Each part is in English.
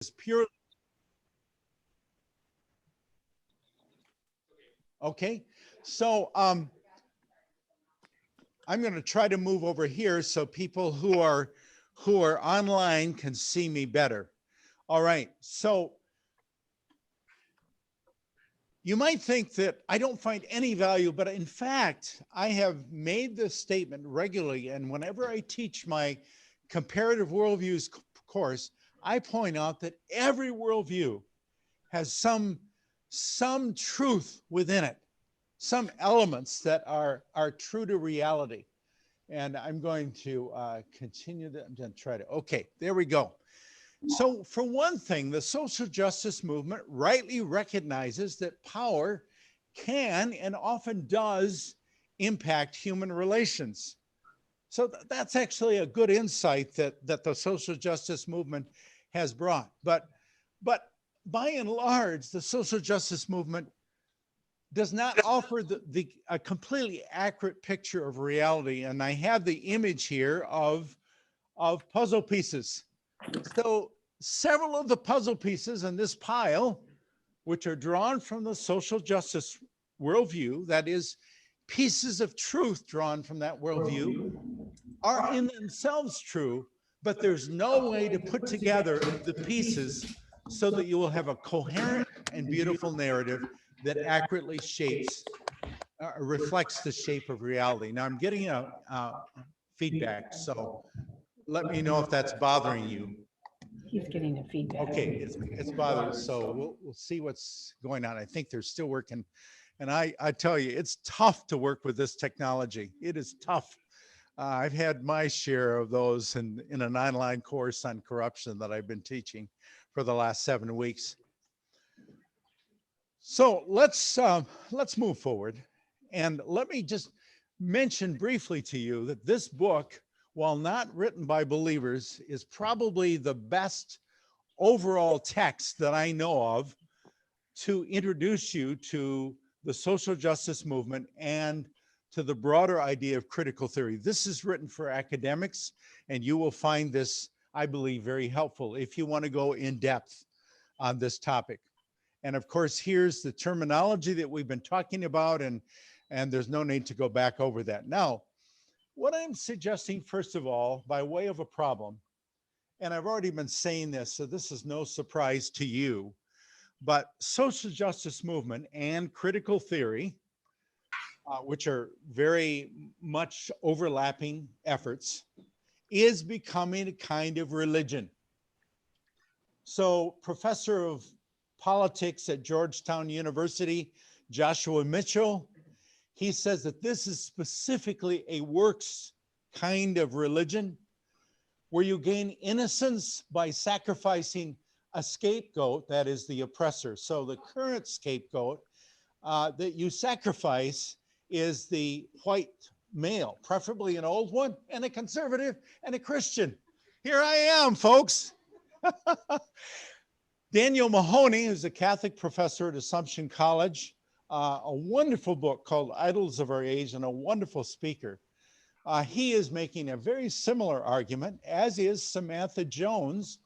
is purely. Okay, so I'm going to try to move over here so people who are online can see me better. All right, so you might think that I don't find any value, but in fact, I have made this statement regularly, and whenever I teach my comparative worldviews course, I point out that every worldview has some truth within it, some elements that are true to reality. And I'm going to continue that. I'm going to try to, okay, there we go. So for one thing, the social justice movement rightly recognizes that power can and often does impact human relations. So that's actually a good insight that the social justice movement has brought. But by and large, the social justice movement does not offer a completely accurate picture of reality. And I have the image here of puzzle pieces. So several of the puzzle pieces in this pile, which are drawn from the social justice worldview, that is, pieces of truth drawn from that worldview, are in themselves true, but there's no way to put together the pieces so that you will have a coherent and beautiful narrative that accurately reflects the shape of reality. Now I'm getting a feedback, so let me know if that's bothering you. He's getting a feedback. Okay, it's bothering, so we'll see what's going on. I think they're still working, and I tell you, it's tough to work with this technology. It is tough. I've had my share of those in an online course on corruption that I've been teaching for the last 7 weeks. So let's move forward, and let me just mention briefly to you that this book, while not written by believers, is probably the best overall text that I know of to introduce you to the social justice movement and to the broader idea of critical theory. This is written for academics, and you will find this, I believe, very helpful if you want to go in depth on this topic. And of course, here's the terminology that we've been talking about, and there's no need to go back over that. Now, what I'm suggesting, first of all, by way of a problem, and I've already been saying this, so this is no surprise to you, but social justice movement and critical theory, which are very much overlapping efforts, is becoming a kind of religion. So professor of politics at Georgetown University, Joshua Mitchell, he says that this is specifically a works kind of religion where you gain innocence by sacrificing a scapegoat, that is the oppressor. So the current scapegoat that you sacrifice is the white male, preferably an old one, and a conservative and a Christian. Here I am, folks. Daniel Mahoney, who's a Catholic professor at Assumption College, a wonderful book called Idols of Our Age, and a wonderful speaker. He is making a very similar argument, as is Samantha Jones,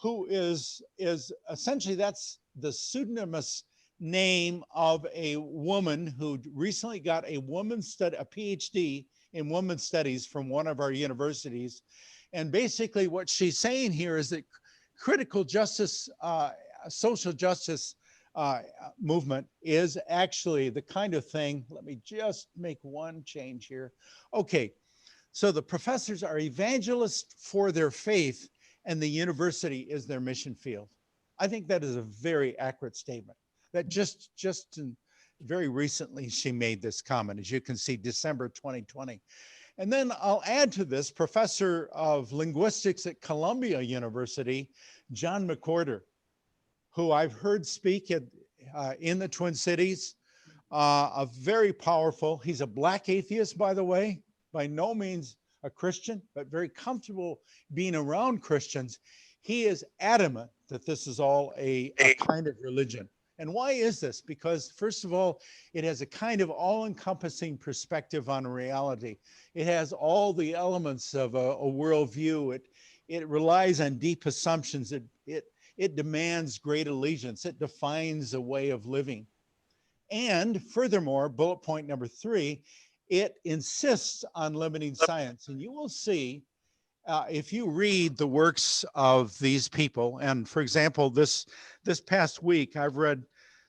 who is essentially, that's the pseudonymous name of a woman who recently got a PhD in women's studies from one of our universities. And basically what she's saying here is that critical justice, social justice movement is actually the kind of thing, let me just make one change here. Okay, so the professors are evangelists for their faith and the university is their mission field. I think that is a very accurate statement. That just very recently she made this comment, as you can see, December 2020. And then I'll add to this, professor of linguistics at Columbia University, John McWhorter, who I've heard speak in the Twin Cities, a very powerful, he's a Black atheist, by the way, by no means a Christian, but very comfortable being around Christians. He is adamant that this is all a kind of religion. And why is this? Because first of all, it has a kind of all-encompassing perspective on reality. It has all the elements of a worldview. It relies on deep assumptions. It demands great allegiance. It defines a way of living. And furthermore, bullet point number 3, it insists on limiting science. And you will see, if you read the works of these people, and for example, this past week, I've read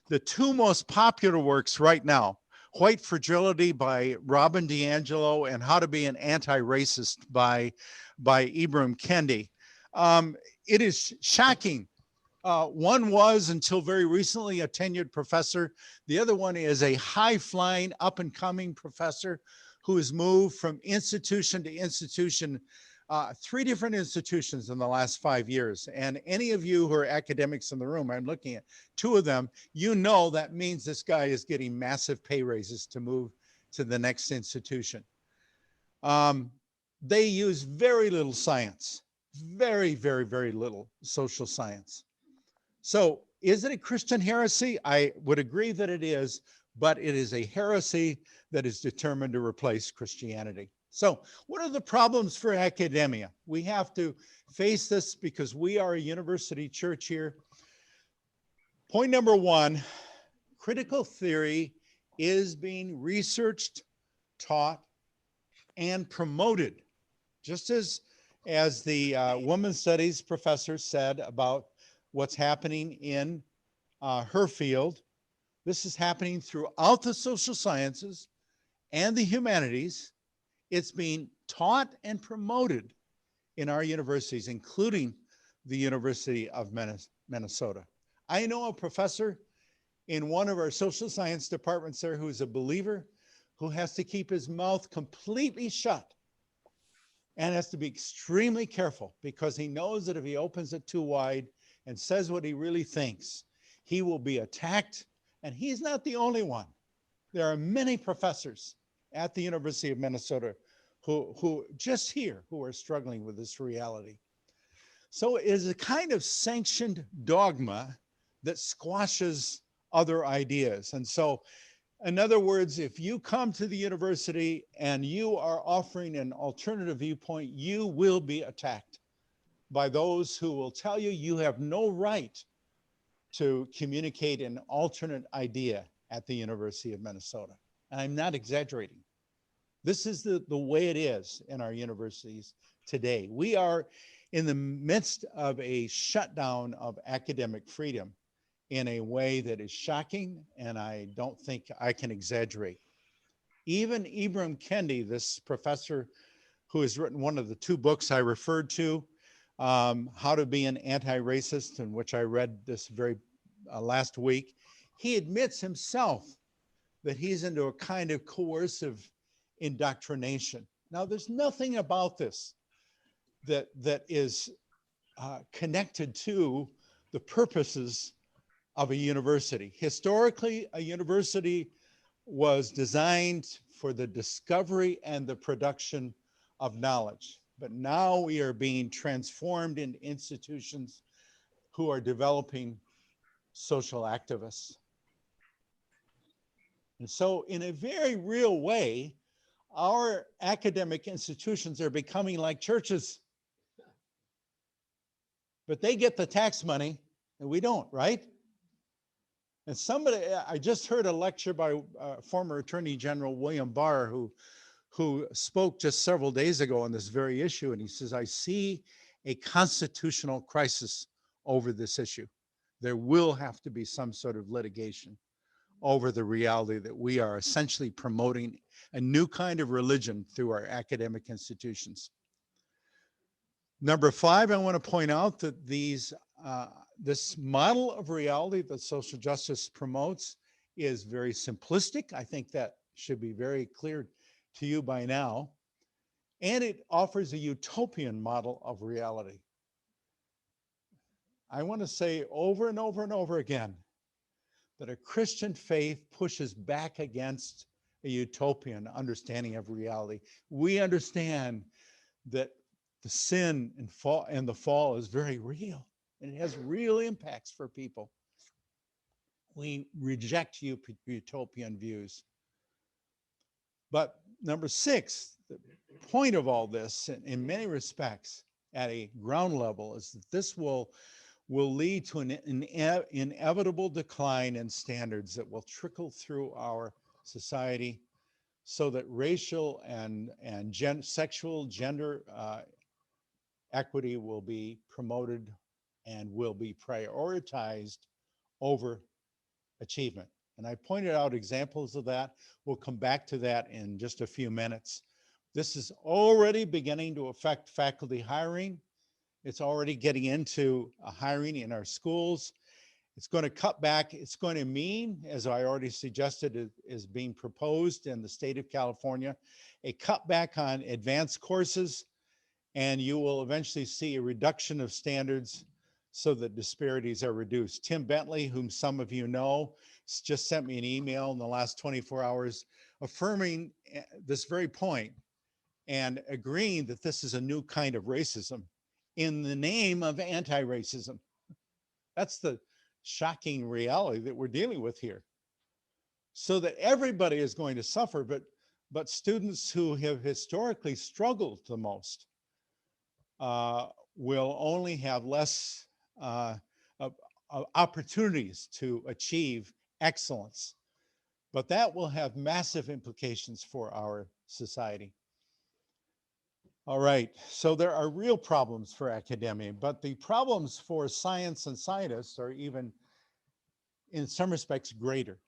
the 2 most popular works right now, White Fragility by Robin DiAngelo and How to Be an Anti-Racist by Ibram Kendi. It is shocking. One was, until very recently, a tenured professor. The other one is a high-flying, up-and-coming professor who has moved from institution to institution, 3 different institutions in the last 5 years. And any of you who are academics in the room, I'm looking at 2 of them, you know that means this guy is getting massive pay raises to move to the next institution. They use very little science, very, very, very little social science. So is it a Christian heresy? I would agree that it is, but it is a heresy that is determined to replace Christianity. So what are the problems for academia? We have to face this because we are a university church here. Point number 1, critical theory is being researched, taught, and promoted. Just as the women's studies professor said about what's happening in her field, this is happening throughout the social sciences and the humanities. It's being taught and promoted in our universities, including the University of Minnesota. I know a professor in one of our social science departments there who is a believer, who has to keep his mouth completely shut and has to be extremely careful because he knows that if he opens it too wide and says what he really thinks, he will be attacked. And he's not the only one. There are many professors at the University of Minnesota who just here who are struggling with this reality. So it is a kind of sanctioned dogma that squashes other ideas. And so, in other words, if you come to the university and you are offering an alternative viewpoint, you will be attacked by those who will tell you you have no right to communicate an alternate idea at the University of Minnesota. And I'm not exaggerating. This is the way it is in our universities today. We are in the midst of a shutdown of academic freedom in a way that is shocking, and I don't think I can exaggerate. Even Ibram Kendi, this professor who has written one of the 2 books I referred to, How to Be an Anti-Racist, in which I read this very last week, he admits himself that he's into a kind of coercive indoctrination. Now, there's nothing about this that is connected to the purposes of a university. Historically, a university was designed for the discovery and the production of knowledge. But now we are being transformed into institutions who are developing social activists. And so in a very real way, our academic institutions are becoming like churches. But they get the tax money and we don't, right? And I just heard a lecture by former Attorney General William Barr, who spoke just several days ago on this very issue. And he says, I see a constitutional crisis over this issue. There will have to be some sort of litigation over the reality that we are essentially promoting a new kind of religion through our academic institutions. Number 5, I want to point out that this model of reality that social justice promotes is very simplistic. I think that should be very clear to you by now. And it offers a utopian model of reality. I want to say over and over and over again that a Christian faith pushes back against a utopian understanding of reality. We understand that the sin and the fall is very real, and it has real impacts for people. We reject utopian views. But number 6, the point of all this, in many respects, at a ground level, is that this will will lead to an inevitable decline in standards that will trickle through our society, so that racial and sexual gender equity will be promoted and will be prioritized over achievement. And I pointed out examples of that. We'll come back to that in just a few minutes. This is already beginning to affect faculty hiring. It's already getting into hiring in our schools. It's going to cut back. It's going to mean, as I already suggested, is being proposed in the state of California, a cutback on advanced courses, and you will eventually see a reduction of standards so that disparities are reduced. Tim Bentley, whom some of you know, just sent me an email in the last 24 hours affirming this very point and agreeing that this is a new kind of racism in the name of anti-racism. That's the shocking reality that we're dealing with here. So that everybody is going to suffer, but students who have historically struggled the most will only have less opportunities to achieve excellence. But that will have massive implications for our society. All right, so there are real problems for academia, but the problems for science and scientists are even, in some respects, greater.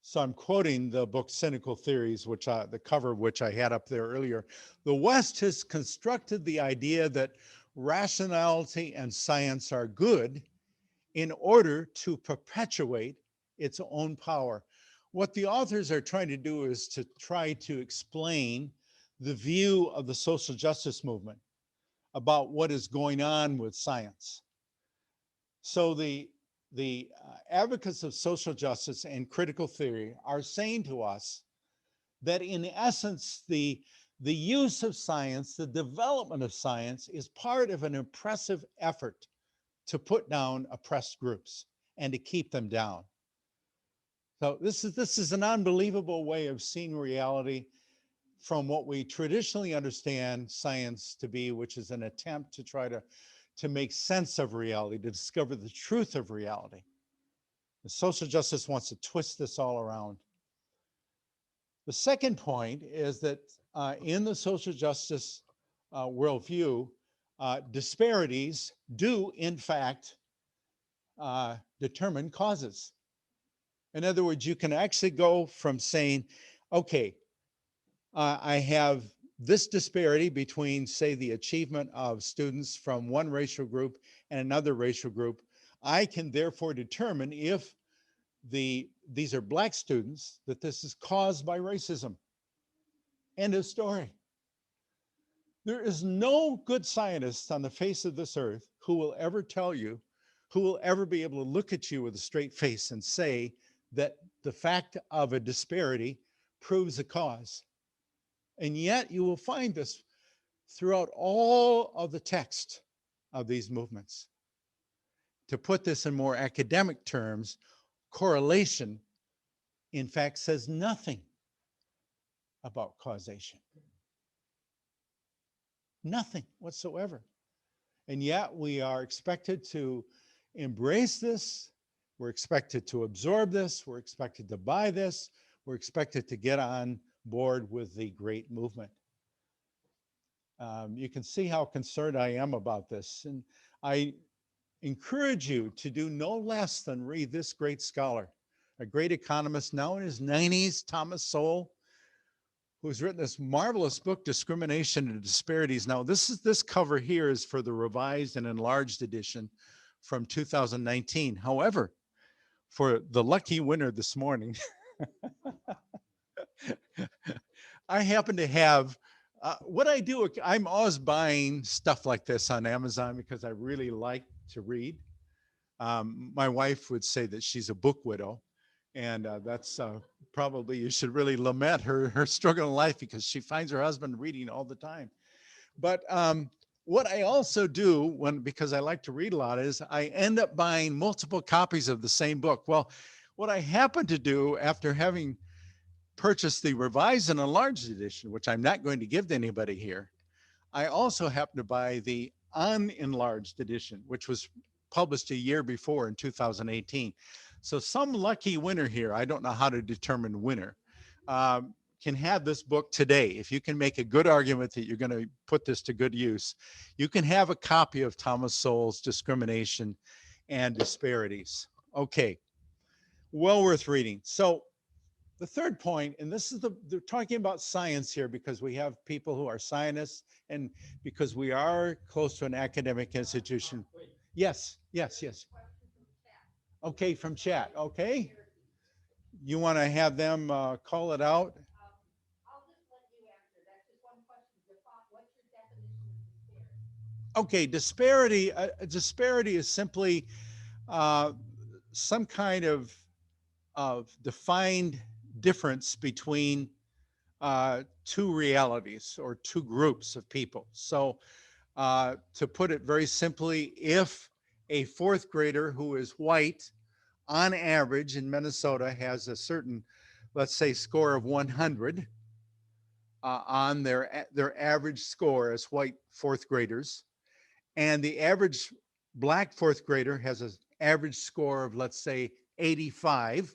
So I'm quoting the book Cynical Theories, which the cover of which I had up there earlier. The West has constructed the idea that rationality and science are good in order to perpetuate its own power. What the authors are trying to do is to try to explain the view of the social justice movement about what is going on with science. So the advocates of social justice and critical theory are saying to us that in essence, the use of science, the development of science is part of an oppressive effort to put down oppressed groups and to keep them down. So this is an unbelievable way of seeing reality from what we traditionally understand science to be, which is an attempt to try to make sense of reality, to discover the truth of reality. The social justice wants to twist this all around. The second point is that in the social justice worldview, disparities do, in fact, determine causes. In other words, you can actually go from saying, okay, I have this disparity between, say, the achievement of students from one racial group and another racial group. I can therefore determine if these are Black students, that this is caused by racism. End of story. There is no good scientist on the face of this earth who will ever tell you, who will ever be able to look at you with a straight face and say that the fact of a disparity proves a cause. And yet you will find this throughout all of the text of these movements. To put this in more academic terms, correlation, in fact, says nothing about causation. Nothing whatsoever. And yet we are expected to embrace this. We're expected to absorb this. We're expected to buy this. We're expected to get on board with the great movement. You can see how concerned I am about this. And I encourage you to do no less than read this great scholar, a great economist now in his 90s, Thomas Sowell, who's written this marvelous book, Discrimination and Disparities. Now, this cover here is for the revised and enlarged edition from 2019. However, for the lucky winner this morning, I happen to have, what I do, I'm always buying stuff like this on Amazon because I really like to read. My wife would say that she's a book widow, and that's probably, you should really lament her struggle in life because she finds her husband reading all the time. But what I also do, because I like to read a lot, is I end up buying multiple copies of the same book. Well, what I happen to do after having purchased the revised and enlarged edition, which I'm not going to give to anybody here, I also happen to buy the unenlarged edition, which was published a year before in 2018. So some lucky winner here, I don't know how to determine winner, can have this book today. If you can make a good argument that you're going to put this to good use, you can have a copy of Thomas Sowell's Discrimination and Disparities. Okay, well worth reading. So the third point, and this is they're talking about science here because we have people who are scientists and because we are close to an academic institution. Yes, yes, yes. Okay, from chat, okay. You want to have them call it out? Okay, disparity. Disparity is simply some kind of defined difference between two realities or two groups of people. So to put it very simply, if a fourth grader who is white on average in Minnesota has a certain, let's say, score of 100 on their average score as white fourth graders, and the average black fourth grader has an average score of, let's say, 85,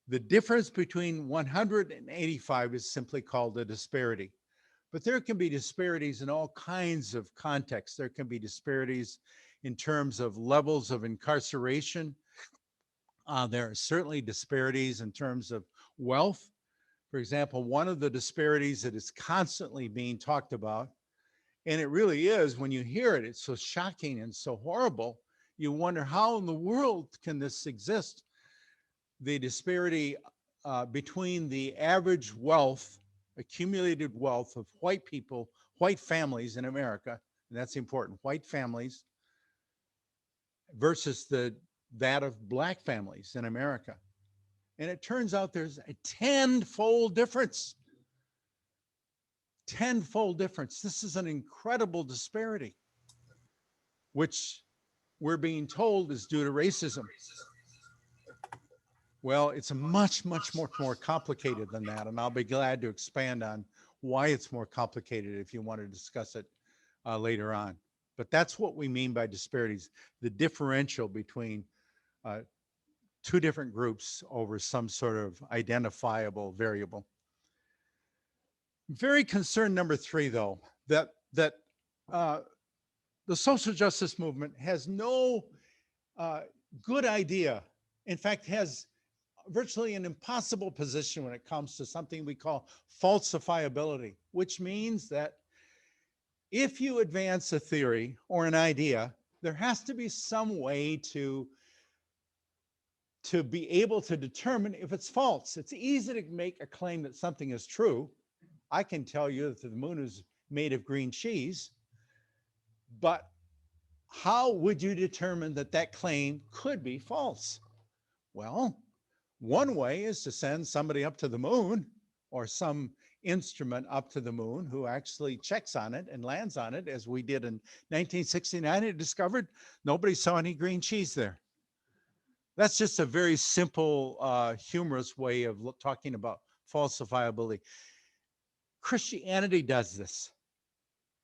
the difference between 100 and 85 is simply called a disparity. But there can be disparities in all kinds of contexts. There can be disparities in terms of levels of incarceration. There are certainly disparities in terms of wealth. For example, one of the disparities that is constantly being talked about, and it really is, when you hear it, it's so shocking and so horrible. You wonder, how in the world can this exist? The disparity between the average wealth, accumulated wealth of white people, white families in America, and that's important, white families versus that of black families in America. And it turns out there's a tenfold difference. Tenfold difference. This is an incredible disparity, which we're being told is due to racism. Well, it's much more complicated than that. And I'll be glad to expand on why it's more complicated if you want to discuss it later on. But that's what we mean by disparities, the differential between two different groups over some sort of identifiable variable. Very concerned, number three, though, that the social justice movement has no good idea. In fact, has virtually an impossible position when it comes to something we call falsifiability, which means that if you advance a theory or an idea, there has to be some way to be able to determine if it's false. It's easy to make a claim that something is true. I can tell you that the moon is made of green cheese, but how would you determine that that claim could be false? Well, one way is to send somebody up to the moon or some instrument up to the moon who actually checks on it and lands on it, as we did in 1969. It discovered nobody saw any green cheese there. That's just a very simple, humorous way of talking about falsifiability. Christianity does this.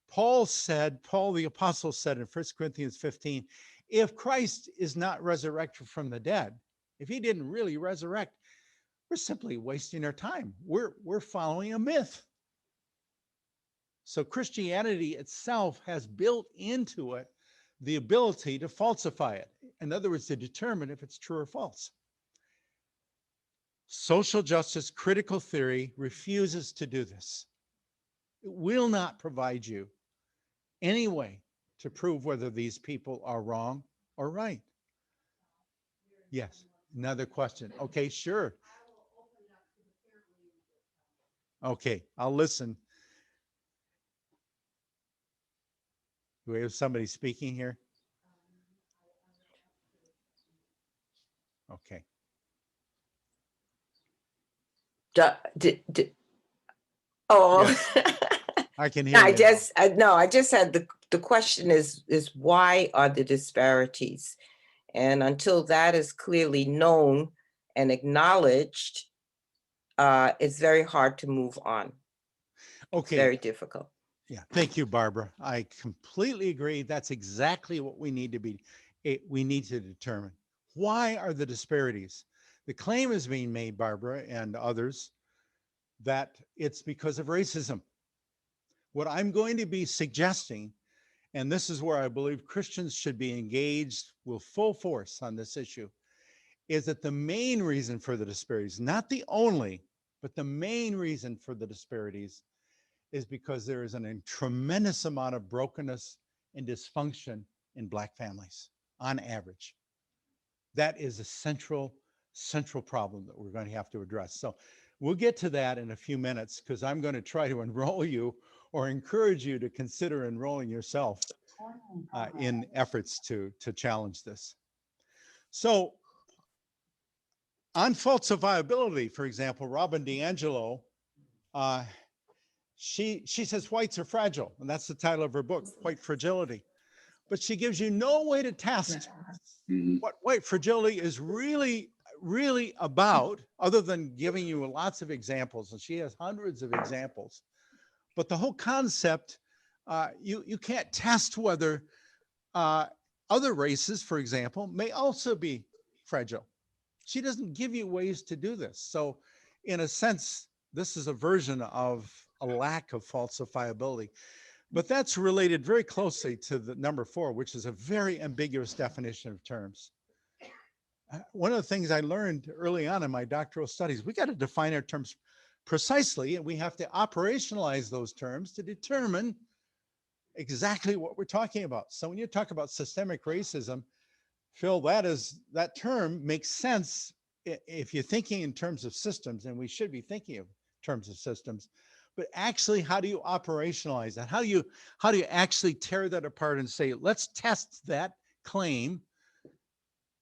Paul the apostle said in 1 Corinthians 15, if Christ is not resurrected from the dead, if he didn't really resurrect, we're simply wasting our time. We're following a myth. So Christianity itself has built into it the ability to falsify it. In other words, to determine if it's true or false. Social justice critical theory refuses to do this. It will not provide you any way to prove whether these people are wrong or right. Yes, another question. Okay, sure. Okay, I'll listen. Do we have somebody speaking here? Okay. Oh, yes, I can hear I you. just had the question is why are the disparities? And until that is clearly known and acknowledged, it's very hard to move on. Okay. It's very difficult. Yeah, thank you, Barbara. I completely agree. That's exactly what we need to be. We need to determine why are the disparities. The claim is being made, Barbara and others, that it's because of racism. What I'm going to be suggesting, and this is where I believe Christians should be engaged with full force on this issue, is that the main reason for the disparities, not the only, but the main reason for the disparities is because there is a tremendous amount of brokenness and dysfunction in Black families on average. That is a central problem that we're going to have to address. So we'll get to that in a few minutes because I'm going to try to enroll you or encourage you to consider enrolling yourself in efforts to challenge this. So on falsifiability, for example, Robin DiAngelo, she says whites are fragile, and that's the title of her book, White Fragility. But she gives you no way to test what white fragility is really about, other than giving you lots of examples, and she has hundreds of examples. But the whole concept, you can't test whether other races, for example, may also be fragile. She doesn't give you ways to do this. So in a sense, this is a version of a lack of falsifiability. But that's related very closely to the number 4, which is a very ambiguous definition of terms. One of the things I learned early on in my doctoral studies, we got to define our terms precisely, and we have to operationalize those terms to determine exactly what we're talking about. So when you talk about systemic racism, Phil, that term makes sense if you're thinking in terms of systems, and we should be thinking of terms of systems. But actually, how do you operationalize that? How do you actually tear that apart and say, let's test that claim?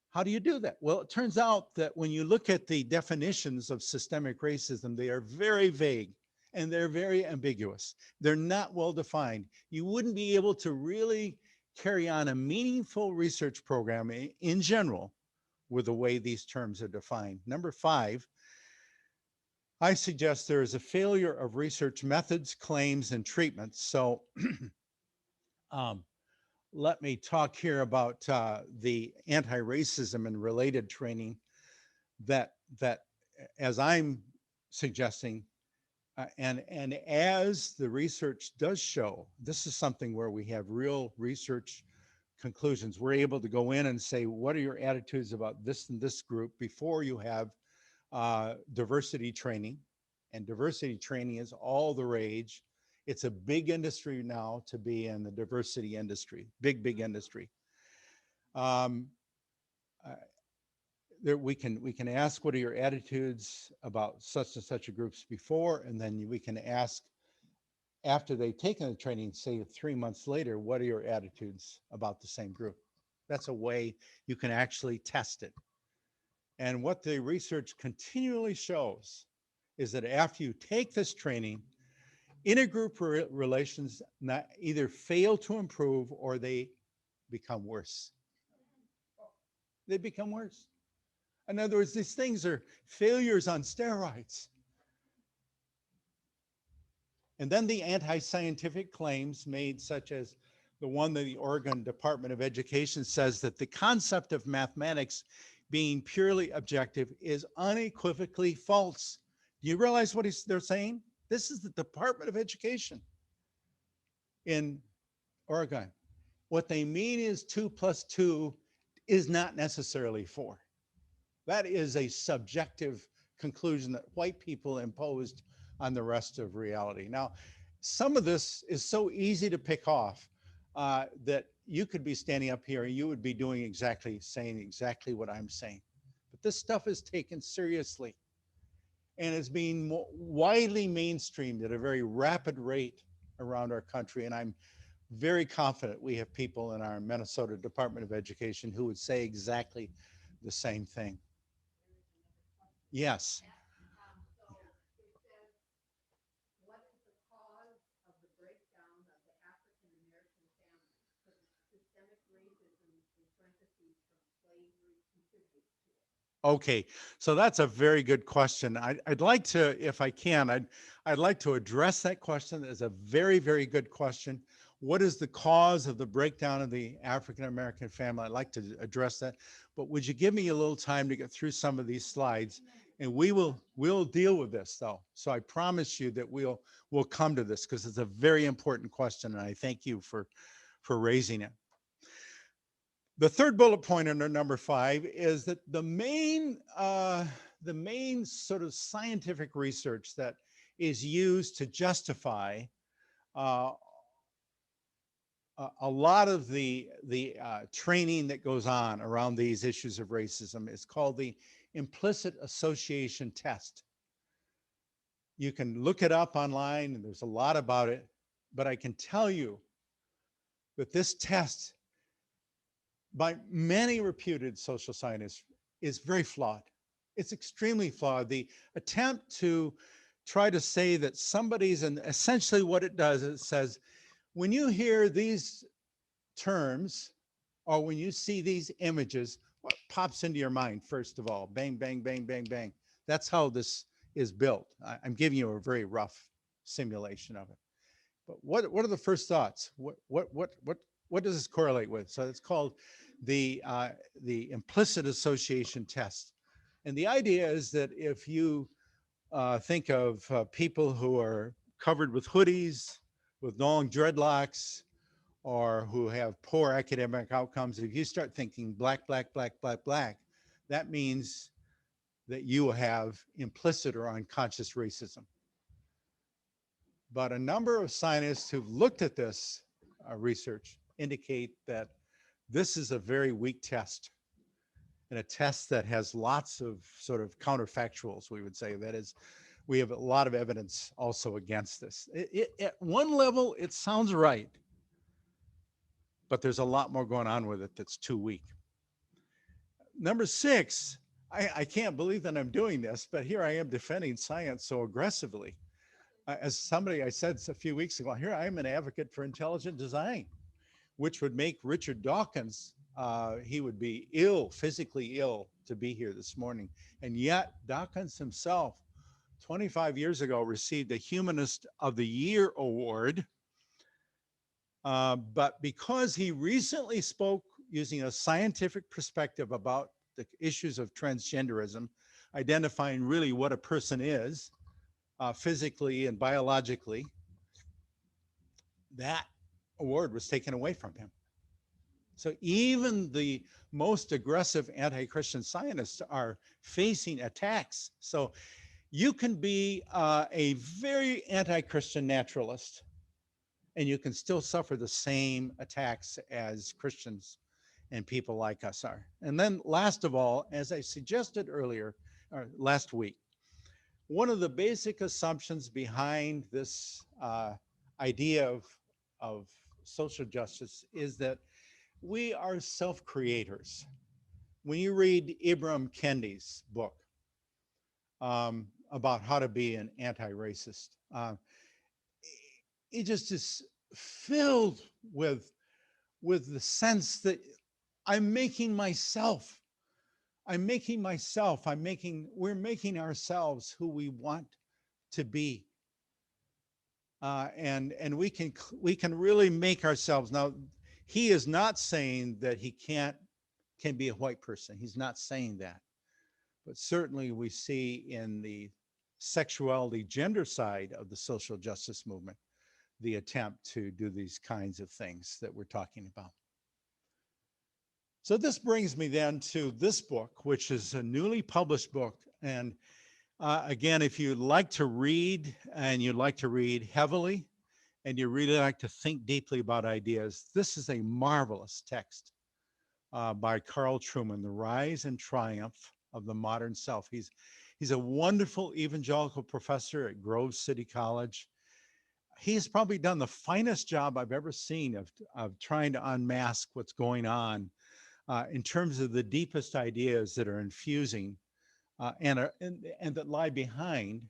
How do you do that? Well, it turns out that when you look at the definitions of systemic racism, they are very vague and they're very ambiguous. They're not well defined. You wouldn't be able to really carry on a meaningful research program in general with the way these terms are defined. Number 5, I suggest there is a failure of research methods, claims, and treatments. So let me talk here about the anti-racism and related training that as I'm suggesting, and as the research does show, this is something where we have real research conclusions. We're able to go in and say, what are your attitudes about this and this group before you have diversity training? And diversity training is all the rage. It's a big industry now to be in the diversity industry, big industry. There we can ask, what are your attitudes about such and such a groups before, and then we can ask after they've taken the training, say 3 months later, what are your attitudes about the same group? That's a way you can actually test it. And what the research continually shows is that after you take this training, intergroup relations either fail to improve or they become worse. They become worse. In other words, these things are failures on steroids. And then the anti-scientific claims made, such as the one that the Oregon Department of Education says that the concept of mathematics being purely objective is unequivocally false. Do you realize what they're saying? This is the Department of Education in Oregon. What they mean is 2 + 2 is not necessarily 4. That is a subjective conclusion that white people imposed on the rest of reality. Now, some of this is so easy to pick off that you could be standing up here and you would be saying exactly what I'm saying. But this stuff is taken seriously and is being widely mainstreamed at a very rapid rate around our country. And I'm very confident we have people in our Minnesota Department of Education who would say exactly the same thing. Yes. Okay, so that's a very good question. I'd like to, if I can, I'd like to address that question as a very, very good question. What is the cause of the breakdown of the African American family? I'd like to address that, but would you give me a little time to get through some of these slides, and we'll deal with this though. So I promise you that we'll come to this because it's a very important question, and I thank you for raising it. The third bullet point under number 5 is that the main sort of scientific research that is used to justify uh, a lot of the training that goes on around these issues of racism is called the implicit association test. You can look it up online, and there's a lot about it, but I can tell you that this test, by many reputed social scientists, is very flawed. It's extremely flawed. The attempt to try to say that somebody's, and essentially what it does, it says, when you hear these terms, or when you see these images, what pops into your mind, first of all? Bang, bang, bang, bang, bang. That's how this is built. I'm giving you a very rough simulation of it. But what are the first thoughts? What does this correlate with? So it's called the implicit association test. And the idea is that if you think of people who are covered with hoodies, with long dreadlocks, or who have poor academic outcomes, if you start thinking black, black, black, black, black, that means that you have implicit or unconscious racism. But a number of scientists who've looked at this research indicate that this is a very weak test, and a test that has lots of sort of counterfactuals, we would say. That is, we have a lot of evidence also against this. At one level, it sounds right, but there's a lot more going on with it that's too weak. Number 6, I can't believe that I'm doing this, but here I am defending science so aggressively. As somebody I said a few weeks ago, here I am an advocate for intelligent design, which would make Richard Dawkins, he would be ill, physically ill, to be here this morning. And yet Dawkins himself, 25 years ago, received the Humanist of the Year award. But because he recently spoke using a scientific perspective about the issues of transgenderism, identifying really what a person is, physically and biologically, that award was taken away from him. So even the most aggressive anti-Christian scientists are facing attacks. So you can be a very anti-Christian naturalist, and you can still suffer the same attacks as Christians and people like us are. And then last of all, as I suggested earlier, or last week, one of the basic assumptions behind this idea of social justice is that we are self-creators. When you read Ibram Kendi's book about how to be an anti-racist, it just is filled with the sense that we're making ourselves who we want to be. And we can really make ourselves. Now, he is not saying that he can be a white person. He's not saying that. But certainly we see in the sexuality, gender side of the social justice movement, the attempt to do these kinds of things that we're talking about. So this brings me then to this book, which is a newly published book. And again, if you like to read, and you like to read heavily, and you really like to think deeply about ideas, this is a marvelous text by Carl Trueman, The Rise and Triumph of the Modern Self. He's a wonderful evangelical professor at Grove City College. He's probably done the finest job I've ever seen of trying to unmask what's going on in terms of the deepest ideas that are infusing and that lie behind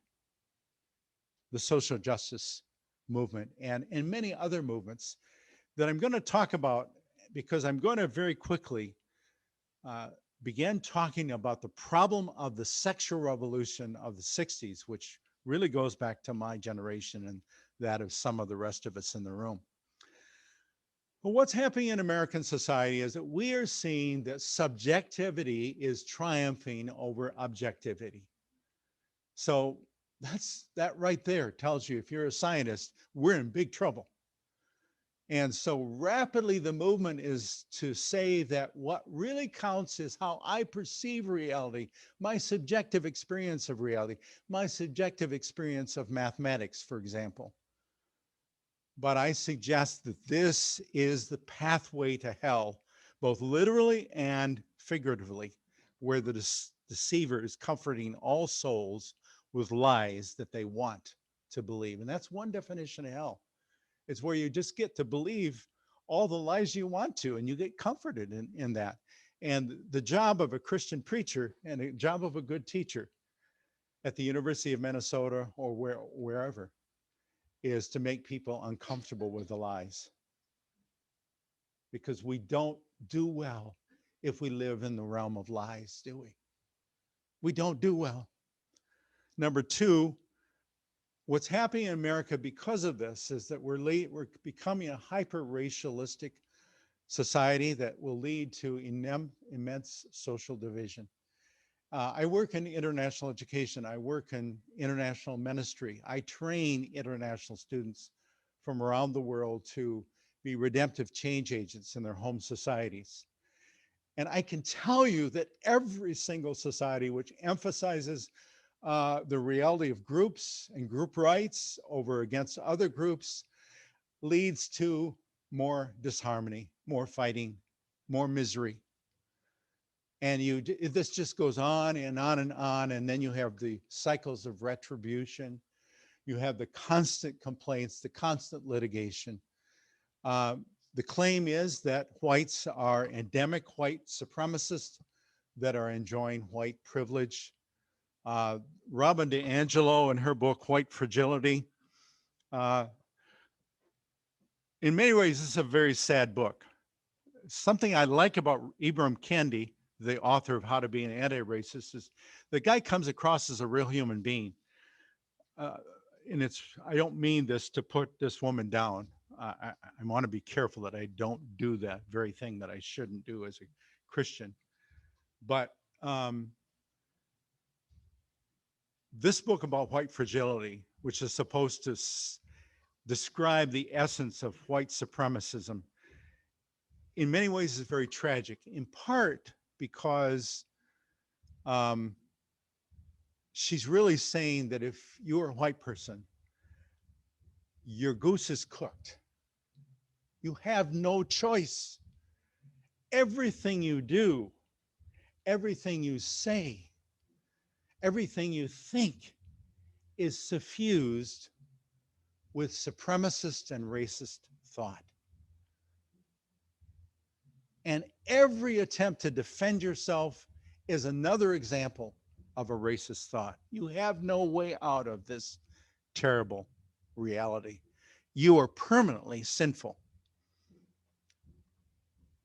the social justice movement and many other movements that I'm going to talk about, because I'm going to very quickly began talking about the problem of the sexual revolution of the 60s, which really goes back to my generation and that of some of the rest of us in the room. But what's happening in American society is that we are seeing that subjectivity is triumphing over objectivity. So that right there tells you, if you're a scientist, we're in big trouble. And so rapidly the movement is to say that what really counts is how I perceive reality, my subjective experience of reality, my subjective experience of mathematics, for example. But I suggest that this is the pathway to hell, both literally and figuratively, where the deceiver is comforting all souls with lies that they want to believe. And that's one definition of hell. It's where you just get to believe all the lies you want to, and you get comforted in that. And the job of a Christian preacher and the job of a good teacher at the University of Minnesota or wherever is to make people uncomfortable with the lies. Because we don't do well if we live in the realm of lies, do we? We don't do well. Number two, what's happening in America because of this is that we're becoming a hyper-racialistic society that will lead to immense social division. I work in international education. I work in international ministry. I train international students from around the world to be redemptive change agents in their home societies. And I can tell you that every single society which emphasizes the reality of groups and group rights over against other groups leads to more disharmony, more fighting, more misery. And this just goes on and on and on. And then you have the cycles of retribution. You have the constant complaints, the constant litigation. The claim is that whites are endemic white supremacists that are enjoying white privilege. Robin DiAngelo in her book, White Fragility. In many ways, this is a very sad book. Something I like about Ibram Kendi, the author of How to Be an Anti-Racist, is the guy comes across as a real human being. And I don't mean this to put this woman down. I want to be careful that I don't do that very thing that I shouldn't do as a Christian. But this book about white fragility, which is supposed to describe the essence of white supremacism, in many ways is very tragic, in part because she's really saying that if you're a white person, your goose is cooked. You have no choice. Everything you do, everything you say, everything you think is suffused with supremacist and racist thought. And every attempt to defend yourself is another example of a racist thought. You have no way out of this terrible reality. You are permanently sinful.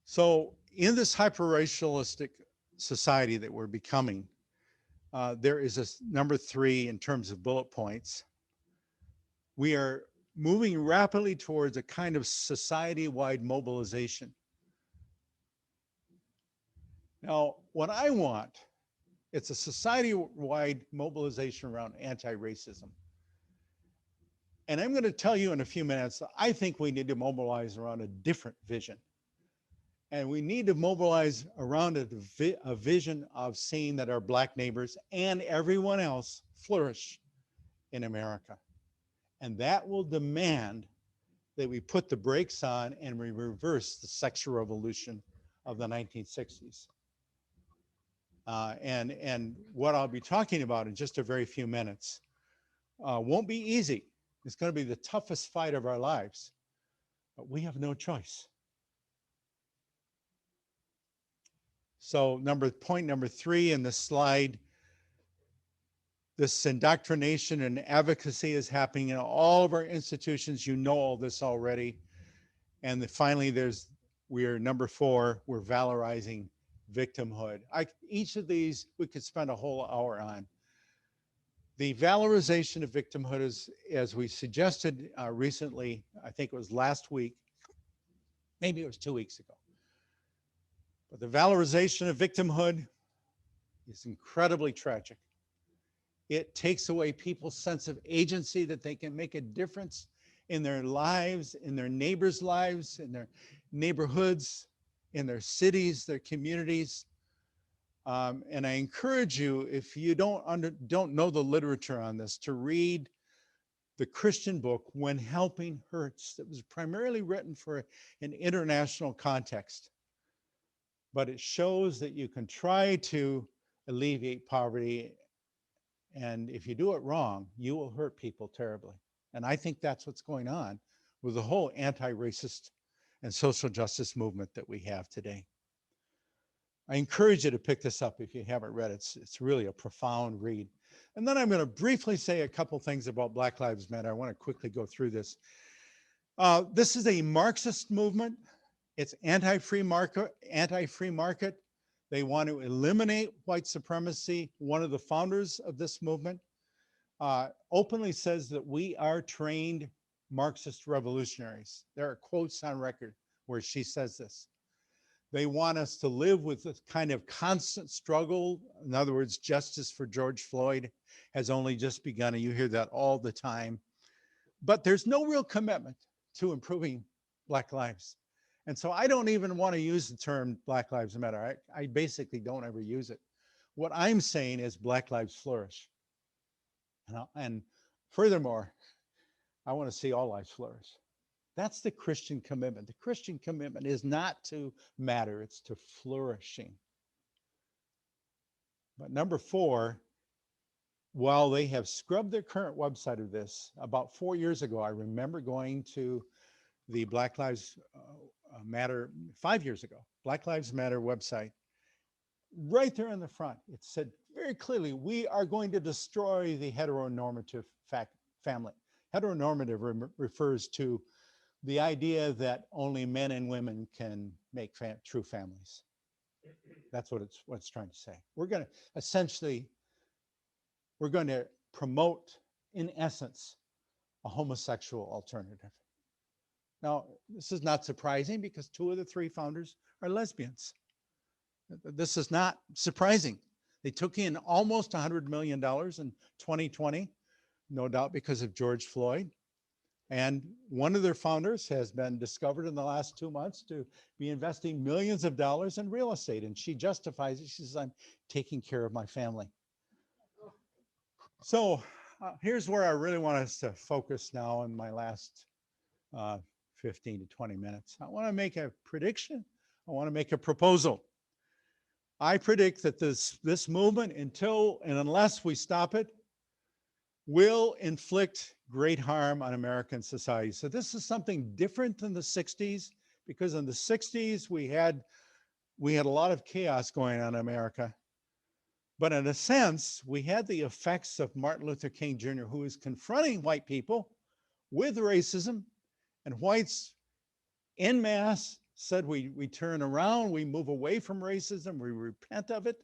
So in this hyper-racialistic society that we're becoming, there is a number 3 in terms of bullet points. We are moving rapidly towards a kind of society-wide mobilization. Now, what I want, it's a society-wide mobilization around anti-racism. And I'm going to tell you in a few minutes, I think we need to mobilize around a different vision. And we need to mobilize around a vision of seeing that our Black neighbors and everyone else flourish in America. And that will demand that we put the brakes on and we reverse the sexual revolution of the 1960s. And what I'll be talking about in just a very few minutes won't be easy. It's going to be the toughest fight of our lives, but we have no choice. So point number 3 in the slide, this indoctrination and advocacy is happening in all of our institutions. You know all this already. And finally, we are number 4, we're valorizing victimhood. Each of these we could spend a whole hour on. The valorization of victimhood is, as we suggested recently, I think it was last week, maybe it was 2 weeks ago. But the valorization of victimhood is incredibly tragic. It takes away people's sense of agency, that they can make a difference in their lives, in their neighbors' lives, in their neighborhoods, in their cities, their communities. And I encourage you, if you don't know the literature on this, to read the Christian book, When Helping Hurts, that was primarily written for an international context. But it shows that you can try to alleviate poverty, and if you do it wrong, you will hurt people terribly. And I think that's what's going on with the whole anti-racist and social justice movement that we have today. I encourage you to pick this up if you haven't read it. It's really a profound read. And then I'm going to briefly say a couple things about Black Lives Matter. I want to quickly go through this. This is a Marxist movement. It's anti-free market. They want to eliminate white supremacy. One of the founders of this movement openly says that we are trained Marxist revolutionaries. There are quotes on record where she says this. They want us to live with this kind of constant struggle. In other words, justice for George Floyd has only just begun, and you hear that all the time. But there's no real commitment to improving Black lives. And so I don't even want to use the term Black Lives Matter. I basically don't ever use it. What I'm saying is Black lives flourish. And furthermore, I want to see all lives flourish. That's the Christian commitment. The Christian commitment is not to matter, it's to flourishing. But number 4, while they have scrubbed their current website of this, about 4 years ago, I remember going to the Black Lives Matter, 5 years ago, Black Lives Matter website. Right there in the front, it said very clearly, we are going to destroy the heteronormative family. Heteronormative refers to the idea that only men and women can make true families. That's what it's trying to say. We're going to promote, in essence, a homosexual alternative. Now, this is not surprising because 2 of the 3 founders are lesbians. This is not surprising. They took in almost $100 million in 2020, no doubt because of George Floyd. And one of their founders has been discovered in the last 2 months to be investing millions of dollars in real estate. And she justifies it. She says, I'm taking care of my family. So here's where I really want us to focus now in my last 15 to 20 minutes. I want to make a prediction. I want to make a proposal. I predict that this movement, until and unless we stop it, will inflict great harm on American society. So this is something different than the 60s, because in the 60s we had a lot of chaos going on in America. But in a sense, we had the effects of Martin Luther King Jr., who was confronting white people with racism, and whites en masse said we turn around, we move away from racism, we repent of it.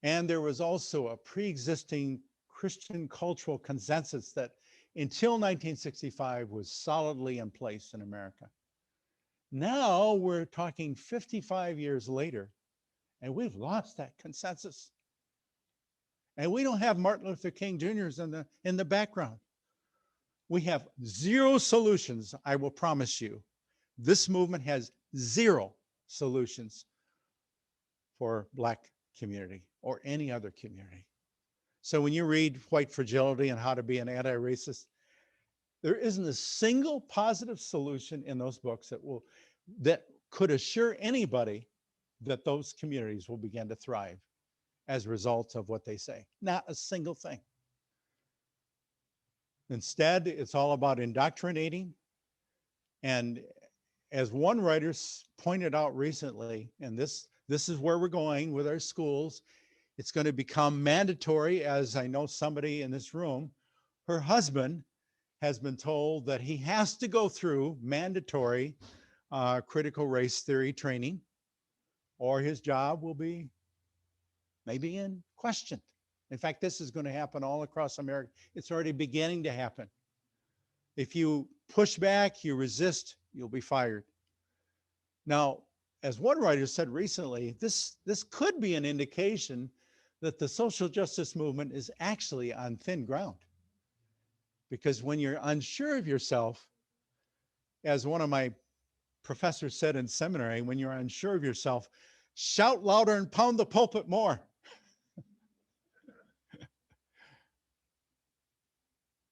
And there was also a pre-existing Christian cultural consensus that until 1965 was solidly in place in America. Now we're talking 55 years later, and we've lost that consensus. And we don't have Martin Luther King Jr.'s in the background. We have 0 solutions, I will promise you. This movement has 0 solutions for Black community or any other community. So when you read White Fragility and How to Be an Anti-Racist, there isn't a single positive solution in those books that could assure anybody that those communities will begin to thrive as a result of what they say. Not a single thing. Instead, it's all about indoctrinating. And as one writer pointed out recently, and this is where we're going with our schools, it's going to become mandatory, as I know somebody in this room, her husband has been told that he has to go through mandatory critical race theory training, or his job will be maybe in question. In fact, this is going to happen all across America. It's already beginning to happen. If you push back, you resist, you'll be fired. Now, as one writer said recently, this could be an indication that the social justice movement is actually on thin ground. Because when you're unsure of yourself, as one of my professors said in seminary, when you're unsure of yourself, shout louder and pound the pulpit more.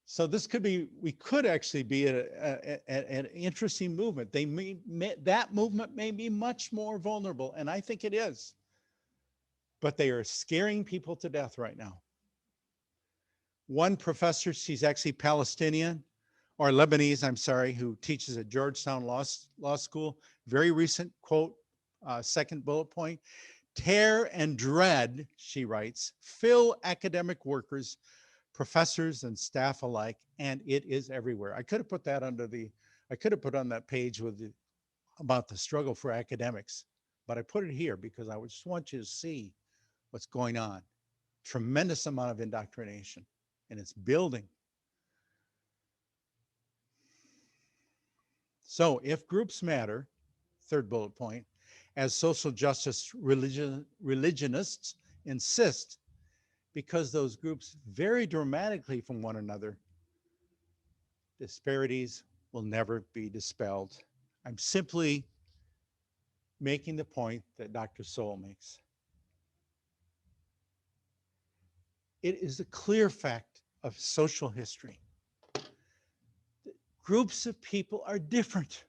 So this could be, we could actually be an interesting movement. That movement may be much more vulnerable, and I think it is. But they are scaring people to death right now. One professor, she's actually Palestinian, or Lebanese, I'm sorry, who teaches at Georgetown Law School. Very recent quote, second bullet point. Terror and dread, she writes, fill academic workers, professors and staff alike, and it is everywhere. I could have put that I could have put on that page about the struggle for academics, but I put it here because I just want you to see what's going on. Tremendous amount of indoctrination, and it's building. So if groups matter, third bullet point, as social justice religionists insist, because those groups vary dramatically from one another, disparities will never be dispelled. I'm simply making the point that Dr. Sowell makes. It is a clear fact of social history. Groups of people are different.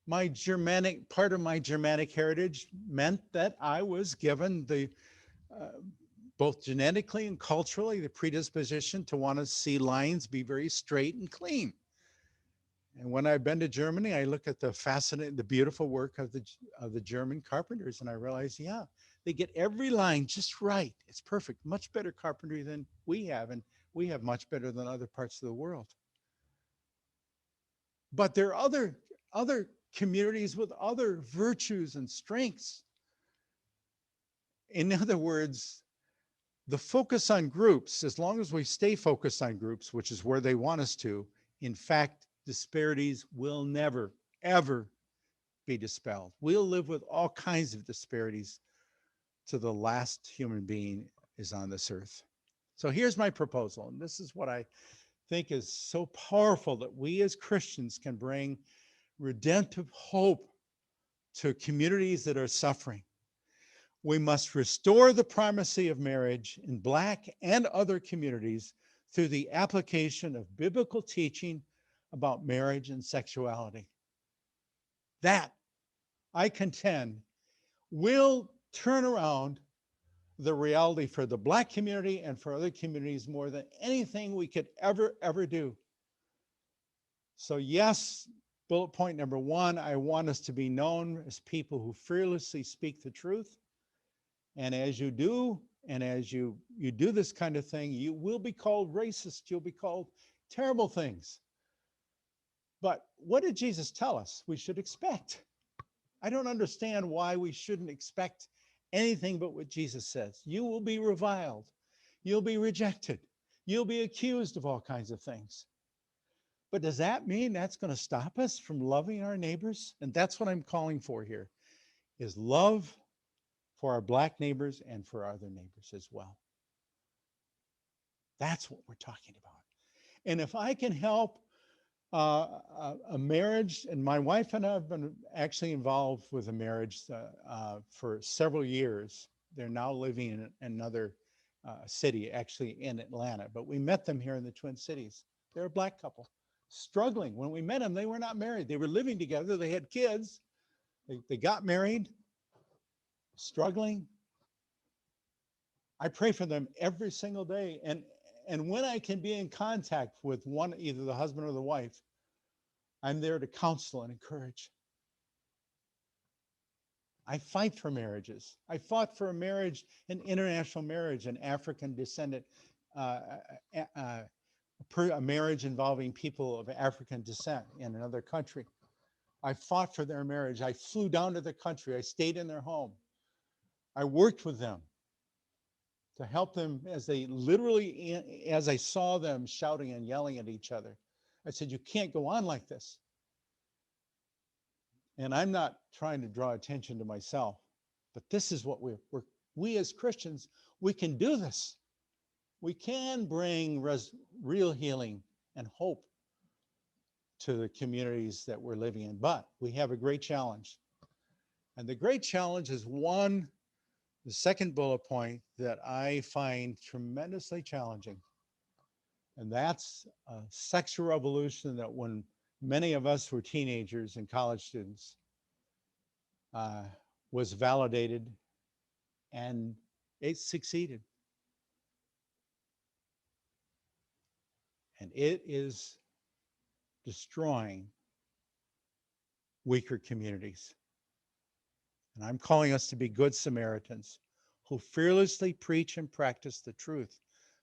Part of my Germanic heritage meant that I was given both genetically and culturally, the predisposition to want to see lines be very straight and clean. And when I've been to Germany, I look at the beautiful work of the German carpenters, and I realize, yeah, they get every line just right. It's perfect, much better carpentry than we have, and we have much better than other parts of the world. But there are other communities with other virtues and strengths. In other words, the focus on groups, as long as we stay focused on groups, which is where they want us to, in fact, disparities will never, ever be dispelled. We'll live with all kinds of disparities to the last human being is on this earth. So here's my proposal, and this is what I think is so powerful, that we as Christians can bring redemptive hope to communities that are suffering. We must restore the primacy of marriage in Black and other communities through the application of biblical teaching about marriage and sexuality. That, I contend, will turn around the reality for the Black community and for other communities more than anything we could ever do. So yes, bullet point number one, I want us to be known as people who fearlessly speak the truth. And as you do, and as you do this kind of thing, you will be called racist. You'll be called terrible things. But what did Jesus tell us we should expect? I don't understand why we shouldn't expect anything but what Jesus says. You will be reviled. You'll be rejected. You'll be accused of all kinds of things. But does that mean that's going to stop us from loving our neighbors? And that's what I'm calling for here, is love for our Black neighbors and for our other neighbors as well. That's what we're talking about. And if I can help a marriage, and my wife and I have been actually involved with a marriage for several years. They're now living in another city, actually in Atlanta, but we met them here in the Twin Cities. They're a Black couple, struggling. When we met them, they were not married. They were living together. They had kids. They got married, struggling. I pray for them every single day. And when I can be in contact with one, either the husband or the wife, I'm there to counsel and encourage. I fight for marriages. I fought for a marriage, an international marriage, an African descendant a marriage involving people of African descent in another country. I fought for their marriage. I flew down to the country. I stayed in their home. I worked with them to help them as they literally, as I saw them shouting and yelling at each other. I said, you can't go on like this. And I'm not trying to draw attention to myself, but this is what we as Christians, we can do this. We can bring real healing and hope to the communities that we're living in, but we have a great challenge. And the great challenge is the second bullet point that I find tremendously challenging. And that's a sexual revolution that when many of us were teenagers and college students, was validated and it succeeded. And it is destroying weaker communities. And I'm calling us to be good Samaritans who fearlessly preach and practice the truth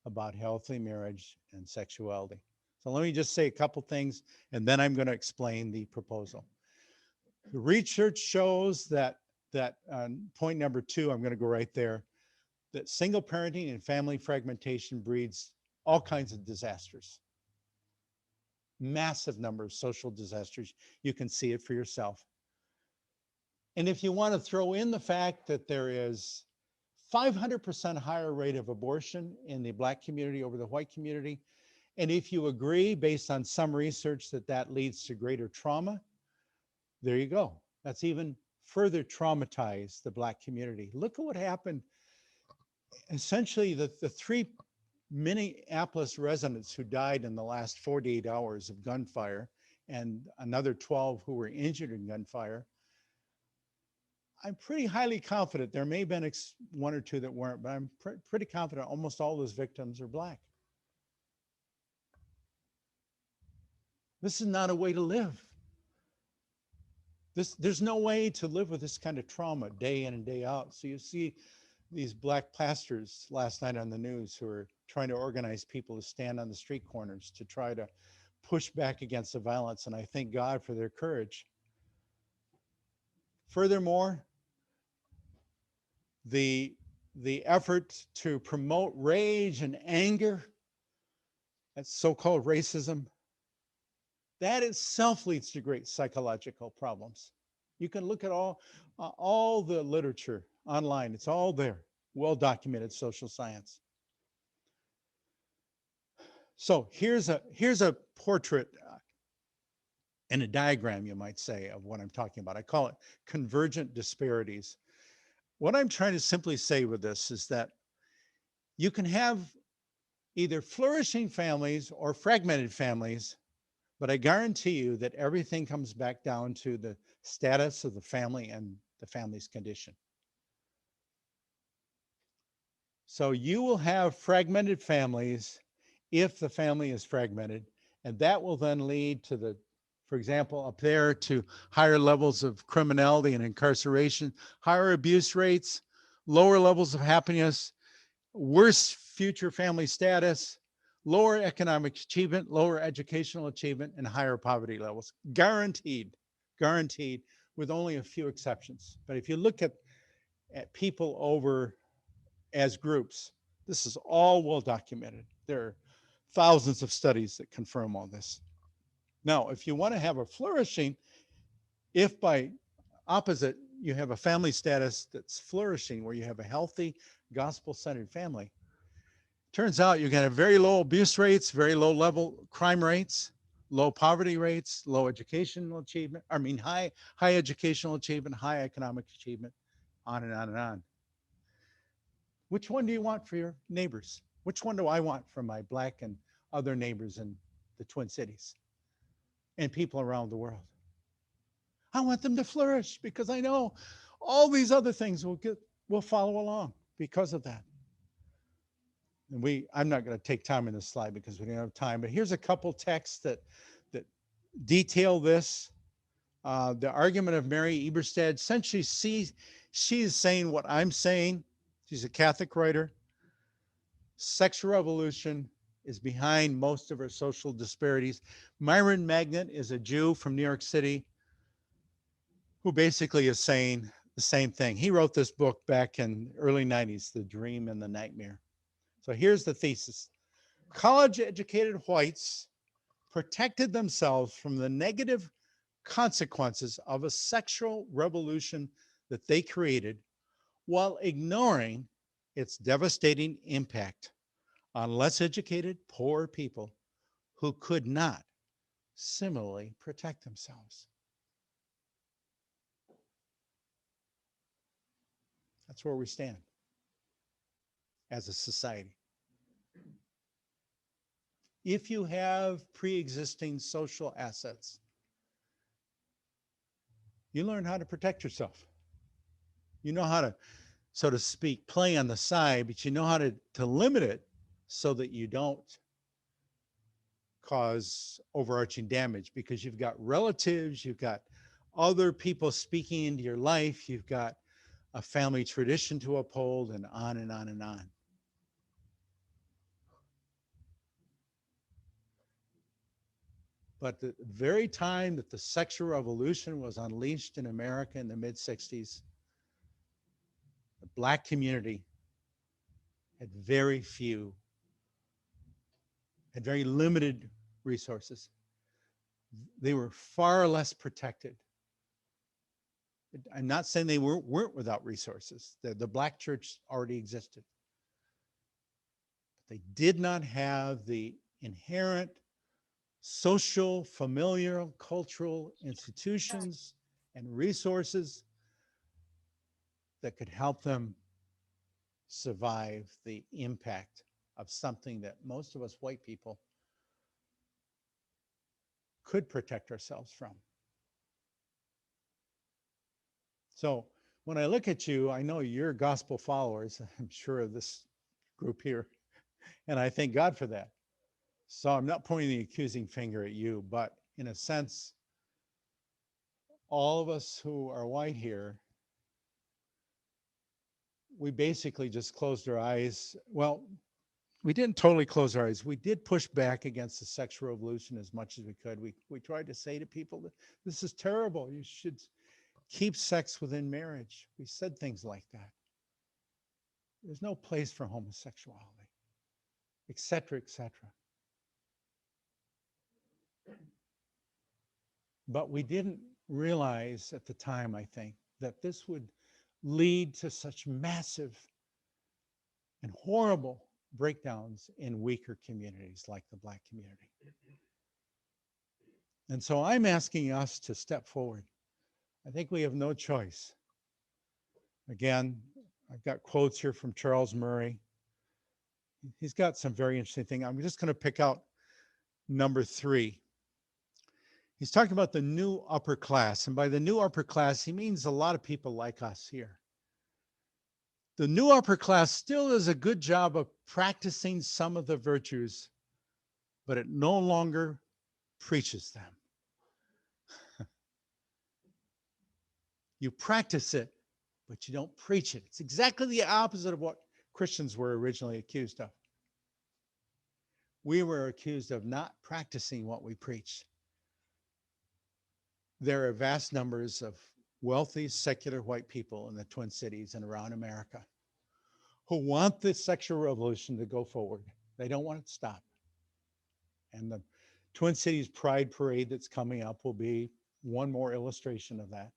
about healthy marriage and sexuality. So let me just say a couple things, and then I'm going to explain the proposal. The research shows that point number 2, I'm going to go right there, that single parenting and family fragmentation breeds all kinds of disasters. Massive number of social disasters. You can see it for yourself. And if you want to throw in the fact that there is 500% higher rate of abortion in the Black community over the white community, and if you agree based on some research that that leads to greater trauma, there you go. That's even further traumatized the Black community. Look at what happened. Essentially, the 3 Minneapolis residents who died in the last 48 hours of gunfire and another 12 who were injured in gunfire, I'm pretty highly confident, there may have been 1 or 2 that weren't, but I'm pretty confident almost all those victims are Black. This is not a way to live. There's no way to live with this kind of trauma day in and day out. So you see these Black pastors last night on the news who are trying to organize people to stand on the street corners to try to push back against the violence. And I thank God for their courage. Furthermore, the effort to promote rage and anger, that's so-called racism, that itself leads to great psychological problems. You can look at all the literature online. It's all there, well-documented social science. So here's a portrait and a diagram, you might say, of what I'm talking about. I call it convergent disparities. What I'm trying to simply say with this is that you can have either flourishing families or fragmented families, but I guarantee you that everything comes back down to the status of the family and the family's condition. So you will have fragmented families if the family is fragmented, and that will then lead to for example, up there to higher levels of criminality and incarceration, higher abuse rates, lower levels of happiness, worse future family status, lower economic achievement, lower educational achievement, and higher poverty levels. Guaranteed, with only a few exceptions. But if you look at people over as groups, this is all well documented. There are thousands of studies that confirm all this. Now, if you want to have a flourishing, if by opposite, you have a family status that's flourishing, where you have a healthy, gospel-centered family, turns out you're going to have very low abuse rates, very low level crime rates, low poverty rates, low educational achievement, high educational achievement, high economic achievement, on and on and on. Which one do you want for your neighbors? Which one do I want for my Black and other neighbors in the Twin Cities and people around the world? I want them to flourish because I know all these other things will follow along because of that. And I'm not going to take time in this slide because we don't have time, but here's a couple texts that detail this. The argument of Mary Eberstadt, essentially she's saying what I'm saying. She's a Catholic writer. Sexual revolution is behind most of our social disparities. Myron Magnet is a Jew from New York City who basically is saying the same thing. He wrote this book back in early 90s, The Dream and the Nightmare. So here's the thesis. College-educated whites protected themselves from the negative consequences of a sexual revolution that they created while ignoring its devastating impact on less educated, poor people who could not similarly protect themselves. That's where we stand as a society. If you have pre-existing social assets, you learn how to protect yourself. You know how to, so to speak, play on the side, but you know how to limit it so that you don't cause overarching damage, because you've got relatives, you've got other people speaking into your life, you've got a family tradition to uphold, and on and on and on. But the very time that the sexual revolution was unleashed in America in the mid-60s, the Black community had very limited resources. They were far less protected. I'm not saying they weren't without resources. The Black church already existed. But they did not have the inherent social, familial, cultural institutions and resources that could help them survive the impact of something that most of us white people could protect ourselves from. So when I look at you, I know you're gospel followers, I'm sure, of this group here, and I thank God for that. So I'm not pointing the accusing finger at you, but in a sense, all of us who are white here, we basically just closed our eyes. Well, we didn't totally close our eyes. We did push back against the sexual revolution as much as we could. We tried to say to people that this is terrible. You should keep sex within marriage. We said things like that. There's no place for homosexuality, et cetera, et cetera. But we didn't realize at the time, I think, that this would lead to such massive and horrible breakdowns in weaker communities like the Black community. And so I'm asking us to step forward. I think we have no choice. Again, I've got quotes here from Charles Murray. He's got some very interesting things. I'm just going to pick out number 3. He's talking about the new upper class. And by the new upper class, he means a lot of people like us here. The new upper class still does a good job of practicing some of the virtues, but it no longer preaches them. You practice it, but you don't preach it. It's exactly the opposite of what Christians were originally accused of. We were accused of not practicing what we preach. There are vast numbers of wealthy, secular white people in the Twin Cities and around America who want the sexual revolution to go forward. They don't want it to stop. And the Twin Cities Pride Parade that's coming up will be one more illustration of that.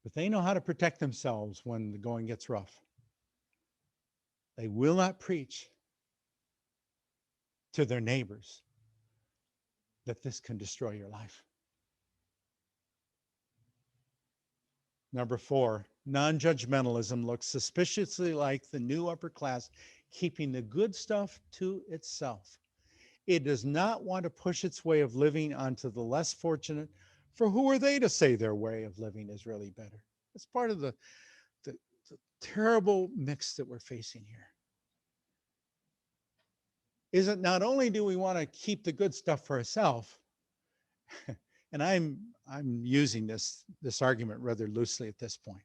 But they know how to protect themselves when the going gets rough. They will not preach to their neighbors that this can destroy your life. Number 4, non-judgmentalism looks suspiciously like the new upper class keeping the good stuff to itself. It does not want to push its way of living onto the less fortunate, for who are they to say their way of living is really better? It's part of the terrible mix that we're facing here. Is it not only do we want to keep the good stuff for ourselves, and I'm using this argument rather loosely at this point,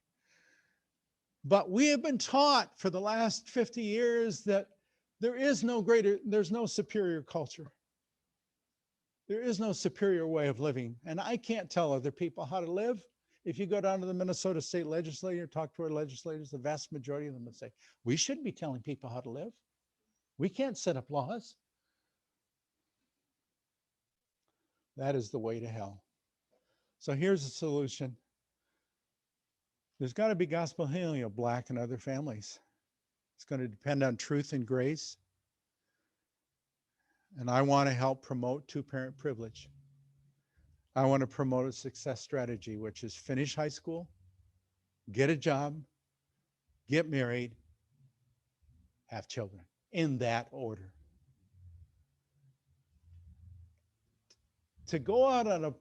But we have been taught for the last 50 years that there's no superior culture. There is no superior way of living. And I can't tell other people how to live. If you go down to the Minnesota State Legislature, talk to our legislators, the vast majority of them would say, we shouldn't be telling people how to live. We can't set up laws. That is the way to hell. So here's the solution. There's got to be gospel healing of Black and other families. It's going to depend on truth and grace. And I want to help promote two-parent privilege. I want to promote a success strategy, which is finish high school, get a job, get married, have children, in that order. To go out on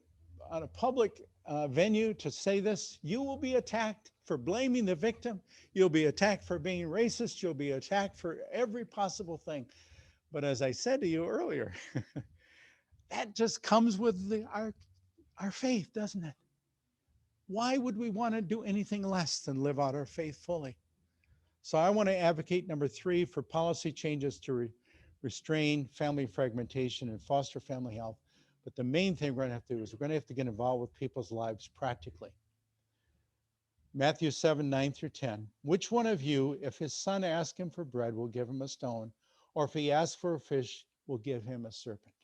a public venue to say this, you will be attacked for blaming the victim. You'll be attacked for being racist. You'll be attacked for every possible thing. But as I said to you earlier, that just comes with our faith, doesn't it? Why would we want to do anything less than live out our faith fully? So I want to advocate, number 3, for policy changes to restrain family fragmentation and foster family health. But the main thing we're going to have to do is we're going to have to get involved with people's lives practically. Matthew 7:9-10. Which one of you, if his son asks him for bread, will give him a stone? Or if he asks for a fish, will give him a serpent?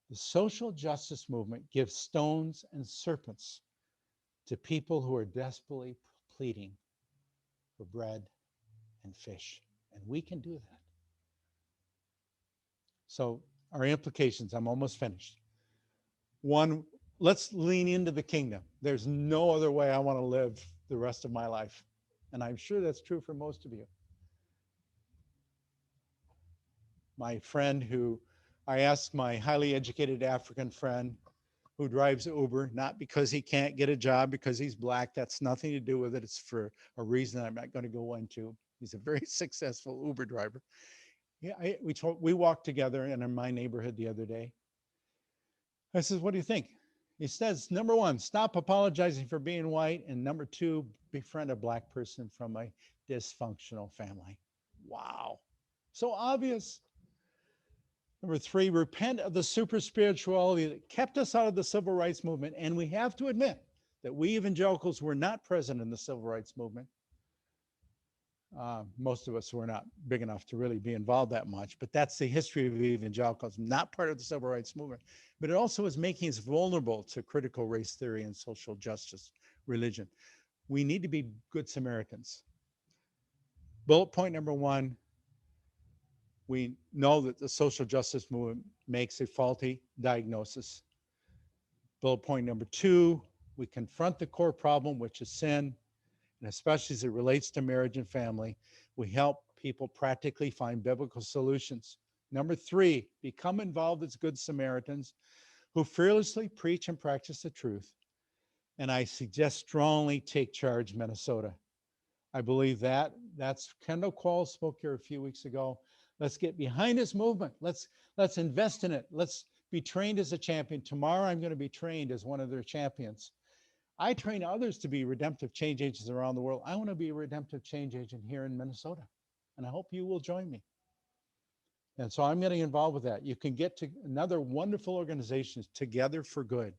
The social justice movement gives stones and serpents to people who are desperately pleading for bread and fish. And we can do that. So our implications, I'm almost finished. 1, let's lean into the kingdom. There's no other way I want to live the rest of my life. And I'm sure that's true for most of you. My friend I asked my highly educated African friend who drives Uber, not because he can't get a job, because he's Black. That's nothing to do with it. It's for a reason I'm not going to go into. He's a very successful Uber driver. Yeah, we walked together in my neighborhood the other day. I says, what do you think? He says, number 1, stop apologizing for being white. And number 2, befriend a Black person from a dysfunctional family. Wow. So obvious. Number 3, repent of the super spirituality that kept us out of the civil rights movement. And we have to admit that we evangelicals were not present in the civil rights movement. Most of us were not big enough to really be involved that much, but that's the history of evangelicals, not part of the civil rights movement. But it also is making us vulnerable to critical race theory and social justice religion. We need to be good Samaritans. Bullet point number 1, we know that the social justice movement makes a faulty diagnosis. Bullet point number 2, we confront the core problem, which is sin, and especially as it relates to marriage and family. We help people practically find biblical solutions. Number 3, become involved as good Samaritans who fearlessly preach and practice the truth. And I suggest strongly take charge, Minnesota. I believe that's Kendall Qualls spoke here a few weeks ago. Let's get behind this movement. Let's invest in it. Let's be trained as a champion. Tomorrow I'm going to be trained as one of their champions. I train others to be redemptive change agents around the world. I want to be a redemptive change agent here in Minnesota. And I hope you will join me. And so I'm getting involved with that. You can get to another wonderful organizations, Together for Good.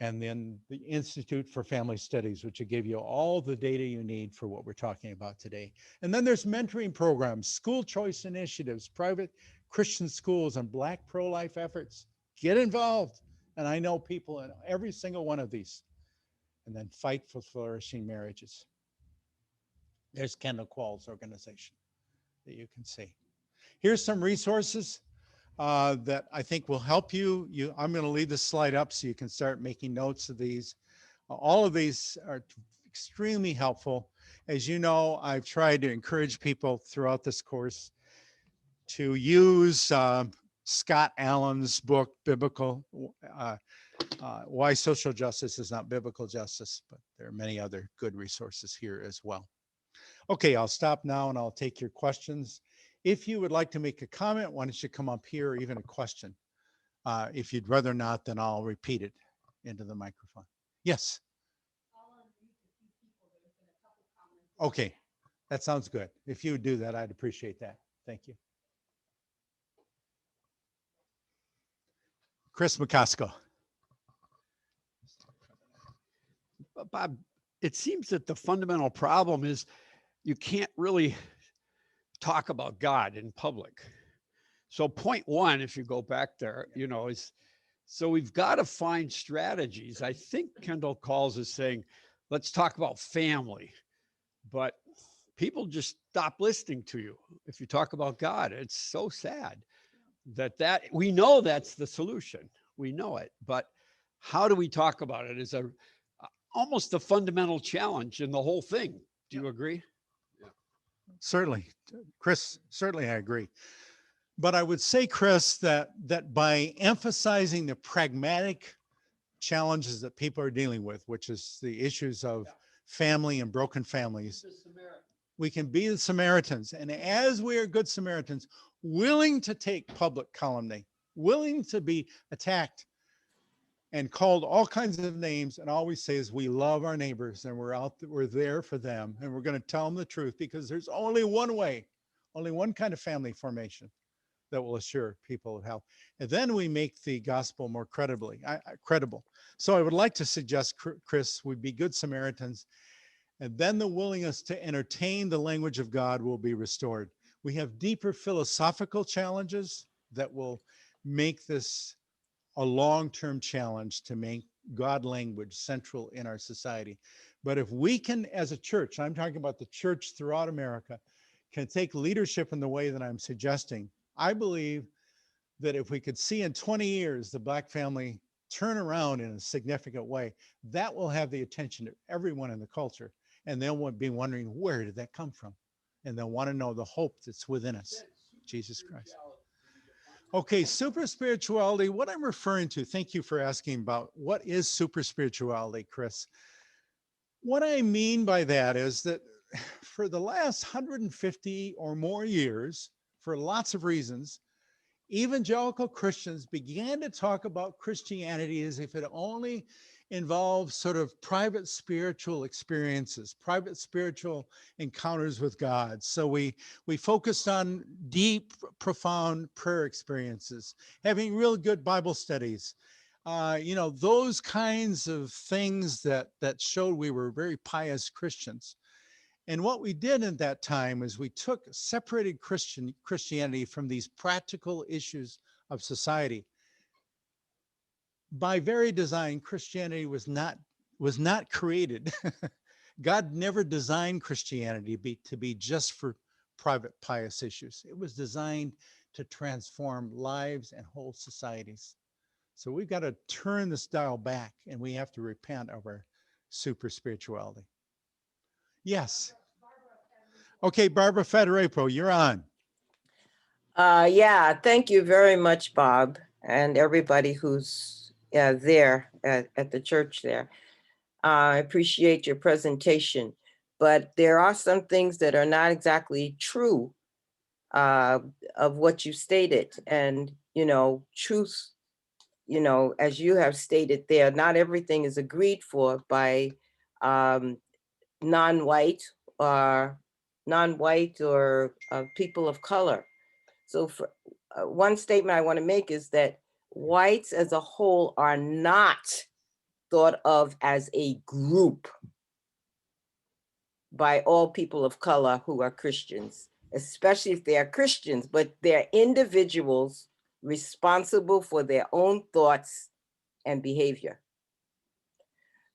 And then the Institute for Family Studies, which will give you all the data you need for what we're talking about today. And then there's mentoring programs, school choice initiatives, private Christian schools, and Black pro-life efforts. Get involved. And I know people in every single one of these. And then fight for flourishing marriages. There's Kendall Qualls' organization that you can see. Here's some resources that I think will help you. I'm going to leave this slide up so you can start making notes of these. All of these are extremely helpful. As you know, I've tried to encourage people throughout this course to use Scott Allen's book, Why Social Justice is Not Biblical Justice, but there are many other good resources here as well. Okay, I'll stop now and I'll take your questions. If you would like to make a comment, why don't you come up here, or even a question. If you'd rather not, then I'll repeat it into the microphone. Yes. Okay, that sounds good. If you would do that, I'd appreciate that. Thank you. Chris McCosco. Bob, it seems that the fundamental problem is you can't really talk about God in public. So point one, if you go back there, you know, is so we've got to find strategies. I think Kendall calls us saying, let's talk about family, but people just stop listening to you if you talk about God. It's so sad that we know that's the solution. We know it, but how do we talk about it is almost a fundamental challenge in the whole thing. Do you agree? Yeah. Certainly, Chris, certainly I agree. But I would say, Chris, that by emphasizing the pragmatic challenges that people are dealing with, which is the issues of family and broken families, we can be the Samaritans. And as we are good Samaritans, willing to take public calumny, willing to be attacked and called all kinds of names, and all we say is we love our neighbors and we're there for them, and we're going to tell them the truth, because there's only one way, only one kind of family formation that will assure people of health. And then we make the gospel more credible. So I would like to suggest, Chris, we be good Samaritans, and then the willingness to entertain the language of God will be restored. We have deeper philosophical challenges that will make this a long-term challenge to make God language central in our society. But if we can, as a church, I'm talking about the church throughout America, can take leadership in the way that I'm suggesting, I believe that if we could see in 20 years the Black family turn around in a significant way, that will have the attention of everyone in the culture. And they'll be wondering, where did that come from? And they'll want to know the hope that's within us, Jesus Christ. Okay, super spirituality, what I'm referring to, thank you for asking about what is super spirituality, Chris. What I mean by that is that for the last 150 or more years, for lots of reasons, evangelical Christians began to talk about Christianity as if it only involves sort of private spiritual experiences, private spiritual encounters with God. So we focused on deep, profound prayer experiences, having real good Bible studies, those kinds of things that showed we were very pious Christians. And what we did at that time is we separated Christianity from these practical issues of society. By very design, Christianity was not created. God never designed Christianity to be just for private pious issues. It was designed to transform lives and whole societies. So we've got to turn this dial back, and we have to repent of our super spirituality. Yes. Okay, Barbara Federico, you're on. Yeah, thank you very much, Bob, and everybody who's there at the church there. I appreciate your presentation, but there are some things that are not exactly true of what you stated. And, truth, as you have stated there, not everything is agreed for by non-white or people of color. So for one statement I want to make is that whites as a whole are not thought of as a group by all people of color who are Christians, especially if they are Christians, but they're individuals responsible for their own thoughts and behavior.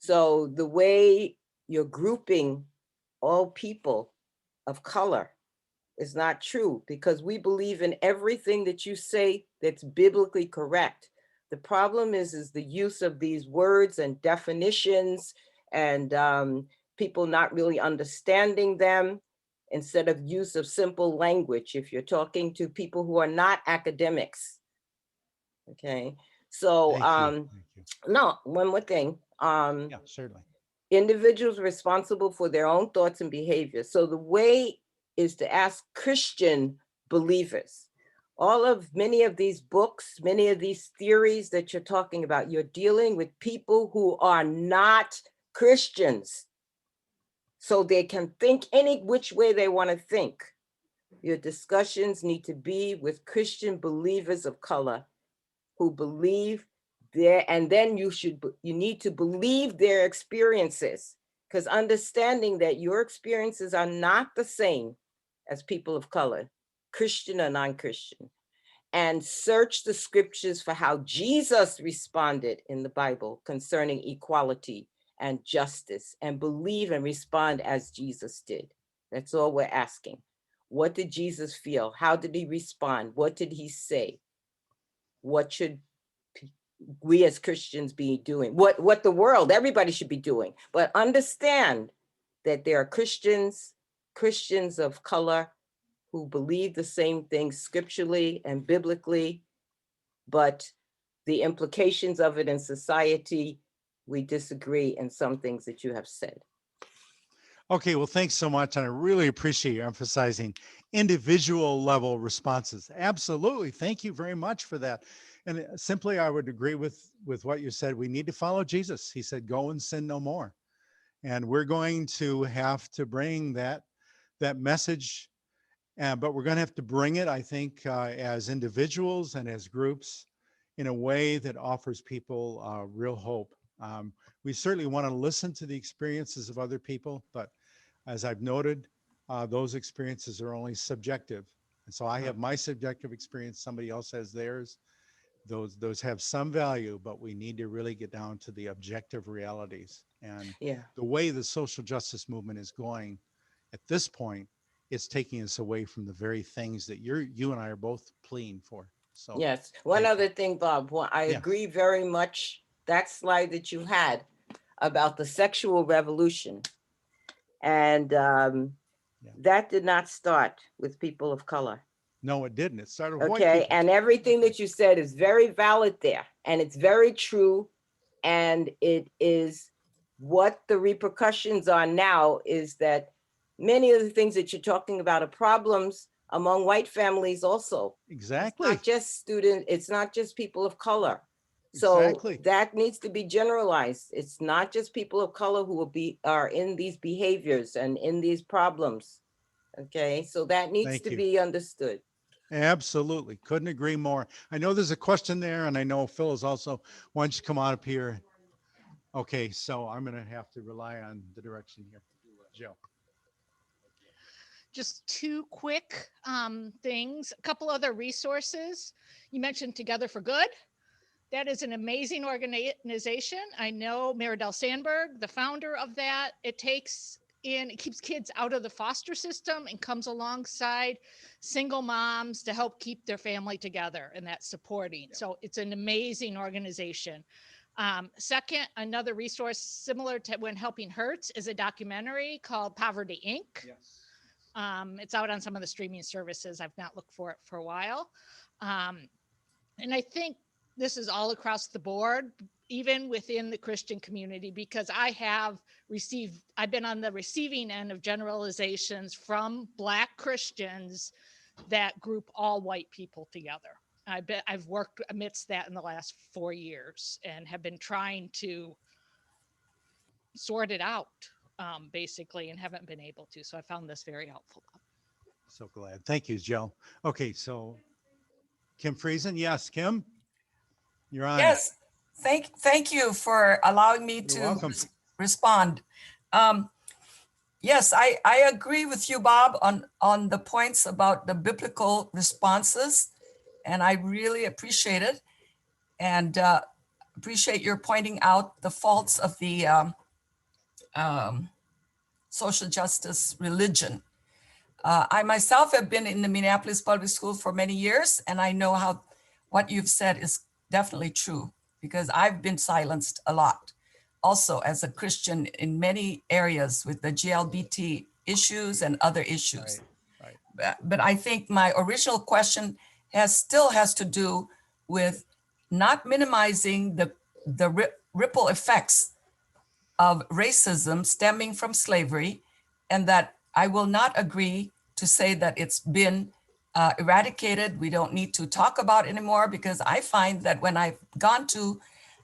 So the way you're grouping all people of color is not true, because we believe in everything that you say that's biblically correct. The problem is the use of these words and definitions, and people not really understanding them, instead of use of simple language if you're talking to people who are not academics. Okay, so Thank you. No, one more thing. Yeah, certainly. Individuals responsible for their own thoughts and behavior. So the way is to ask Christian believers. Many of these books, many of these theories that you're talking about, you're dealing with people who are not Christians. so they can think any which way they want to think. Your discussions need to be with Christian believers of color who believe and then you need to believe their experiences, because understanding that your experiences are not the same as people of color, Christian or non-Christian, and search the scriptures for how Jesus responded in the Bible concerning equality and justice, and believe and respond as Jesus did. That's all we're asking. What did Jesus feel? How did he respond? What did he say? What should we as Christians be doing? What the world, everybody should be doing, but understand that there are Christians of color who believe the same things scripturally and biblically, but the implications of it in society, we disagree in some things that you have said. Okay, well, thanks so much. And I really appreciate you emphasizing individual level responses. Absolutely. Thank you very much for that. And simply, I would agree with what you said. We need to follow Jesus. He said, go and sin no more. And we're going to have to bring that message, but we're going to have to bring it, I think, as individuals and as groups in a way that offers people real hope. We certainly want to listen to the experiences of other people, but as I've noted, those experiences are only subjective. And so I have my subjective experience, somebody else has theirs. Those have some value, but we need to really get down to the objective realities. And the way the social justice movement is going at this point, it's taking us away from the very things that you and I are both pleading for. So yes, one other thing, Bob, I agree very much. That slide that you had about the sexual revolution, and that did not start with people of color. No, it didn't. It started with white Okay, people. and everything that you said is very valid there, and it's very true, and it is what the repercussions are now is that many of the things that you're talking about are problems among white families also. Exactly. It's not just students, it's not just people of color. So that needs to be generalized. It's not just people of color who are in these behaviors and in these problems. Okay, so that needs to be understood. Absolutely. Couldn't agree more. I know there's a question there, and I know Phil is also, why don't you come on up here? Okay, so I'm going to have to rely on the direction here. Jill. Just two quick things. A couple other resources. You mentioned Together for Good. That is an amazing organization. I know Maribel Sandberg, the founder of that. It keeps kids out of the foster system and comes alongside single moms to help keep their family together, and that's supporting. So it's an amazing organization. Second, another resource similar to When Helping Hurts is a documentary called Poverty Inc. Yes. It's out on some of the streaming services. I've not looked for it for a while. And I think this is all across the board, even within the Christian community, because I've been on the receiving end of generalizations from Black Christians that group all white people together. I've worked amidst that in the last 4 years and have been trying to sort it out, basically, and haven't been able to. So I found this very helpful. So glad. Thank you, Jill. Okay, so Kim Friesen. Yes, Kim, you're on. Yes, thank you for allowing me to respond. Yes, I agree with you, Bob, on the points about the biblical responses, and I really appreciate it, and appreciate your pointing out the faults of the social justice religion. I myself have been in the Minneapolis Public School for many years, and I know how what you've said is definitely true, because I've been silenced a lot also as a Christian in many areas with the GLBT issues and other issues. Right. But I think my original question still has to do with not minimizing the ripple effects of racism stemming from slavery, and that I will not agree to say that it's been eradicated. We don't need to talk about it anymore, because I find that when I've gone to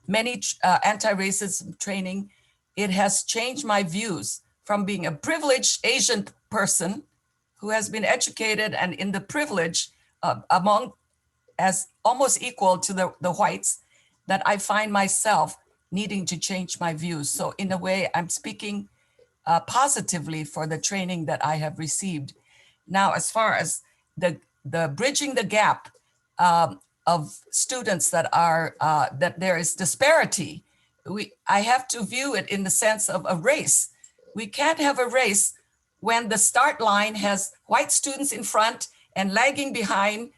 many anti-racism training, it has changed my views from being a privileged Asian person who has been educated and in the privilege among as almost equal to the whites, that I find myself needing to change my views. So in a way, I'm speaking positively for the training that I have received. Now, as far as the bridging the gap of students that are, that there is disparity, I have to view it in the sense of a race. We can't have a race when the start line has white students in front and lagging behind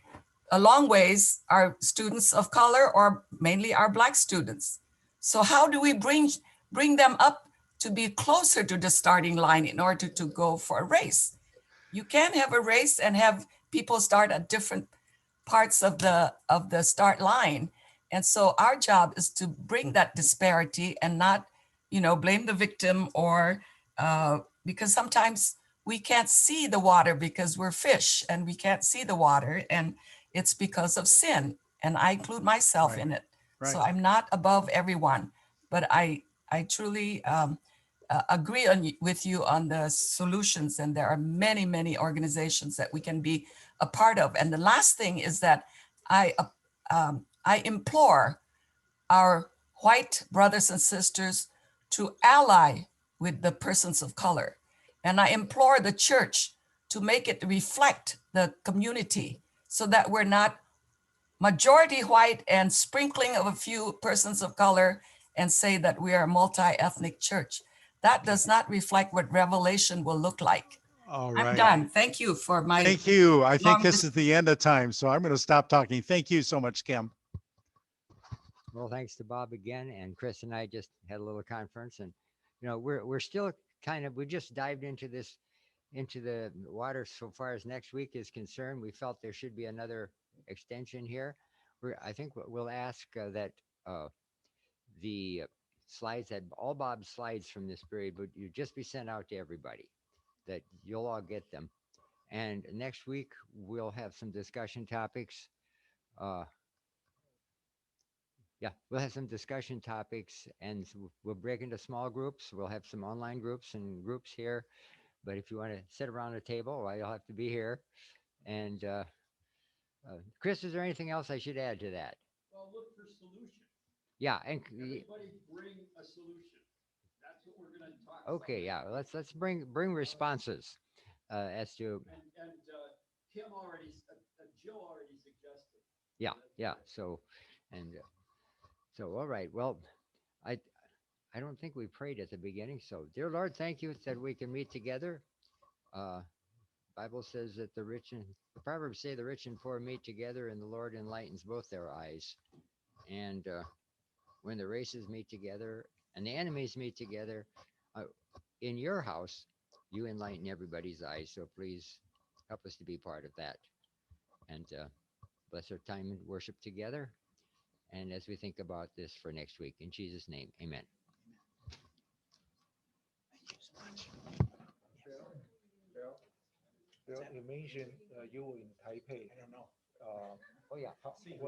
a long ways are students of color or mainly our Black students. So how do we bring them up to be closer to the starting line in order to go for a race? You can't have a race and have people start at different parts of the start line. And so our job is to bring that disparity and not, blame the victim or because sometimes we can't see the water because we're fish and we can't see the water, and it's because of sin. And I include myself Right. in it. Right. So I'm not above everyone, but I truly agree with you on the solutions. And there are many, many organizations that we can be a part of. And the last thing is that I implore our white brothers and sisters to ally with the persons of color. And I implore the church to make it reflect the community so that we're not majority white and sprinkling of a few persons of color and say that we are a multi-ethnic church. That does not reflect what Revelation will look like. All I'm right. done. Thank you for my. Thank you. I think long this is the end of time, so I'm going to stop talking. Thank you so much, Kim. Well, thanks to Bob again, and Chris and I just had a little conference, and we're still we just dived into the water so far as next week is concerned. We felt there should be another extension here. I think we'll ask that the slides, that all Bob's slides from this period would you just be sent out to everybody, that you'll all get them. And next week we'll have some discussion topics. We'll have some discussion topics, and we'll break into small groups. We'll have some online groups and groups here. But if you want to sit around a table, well, you'll have to be here. And Chris, is there anything else I should add to that? Well, look for solutions. Yeah, and Everybody bring a solution. That's what we're going to talk about. okay, yeah, let's bring responses as to. And Kim already, Jill already suggested. Yeah. So, and so, all right. Well, I don't think we prayed at the beginning. So, dear Lord, thank you that we can meet together. Bible says that the Proverbs say the rich and poor meet together, and the Lord enlightens both their eyes. And when the races meet together and the enemies meet together, in your house, you enlighten everybody's eyes. So please help us to be part of that. And bless our time in worship together. And as we think about this for next week, in Jesus' name, amen. Bill, you mentioned you were in Taipei. I don't know. Oh yeah. When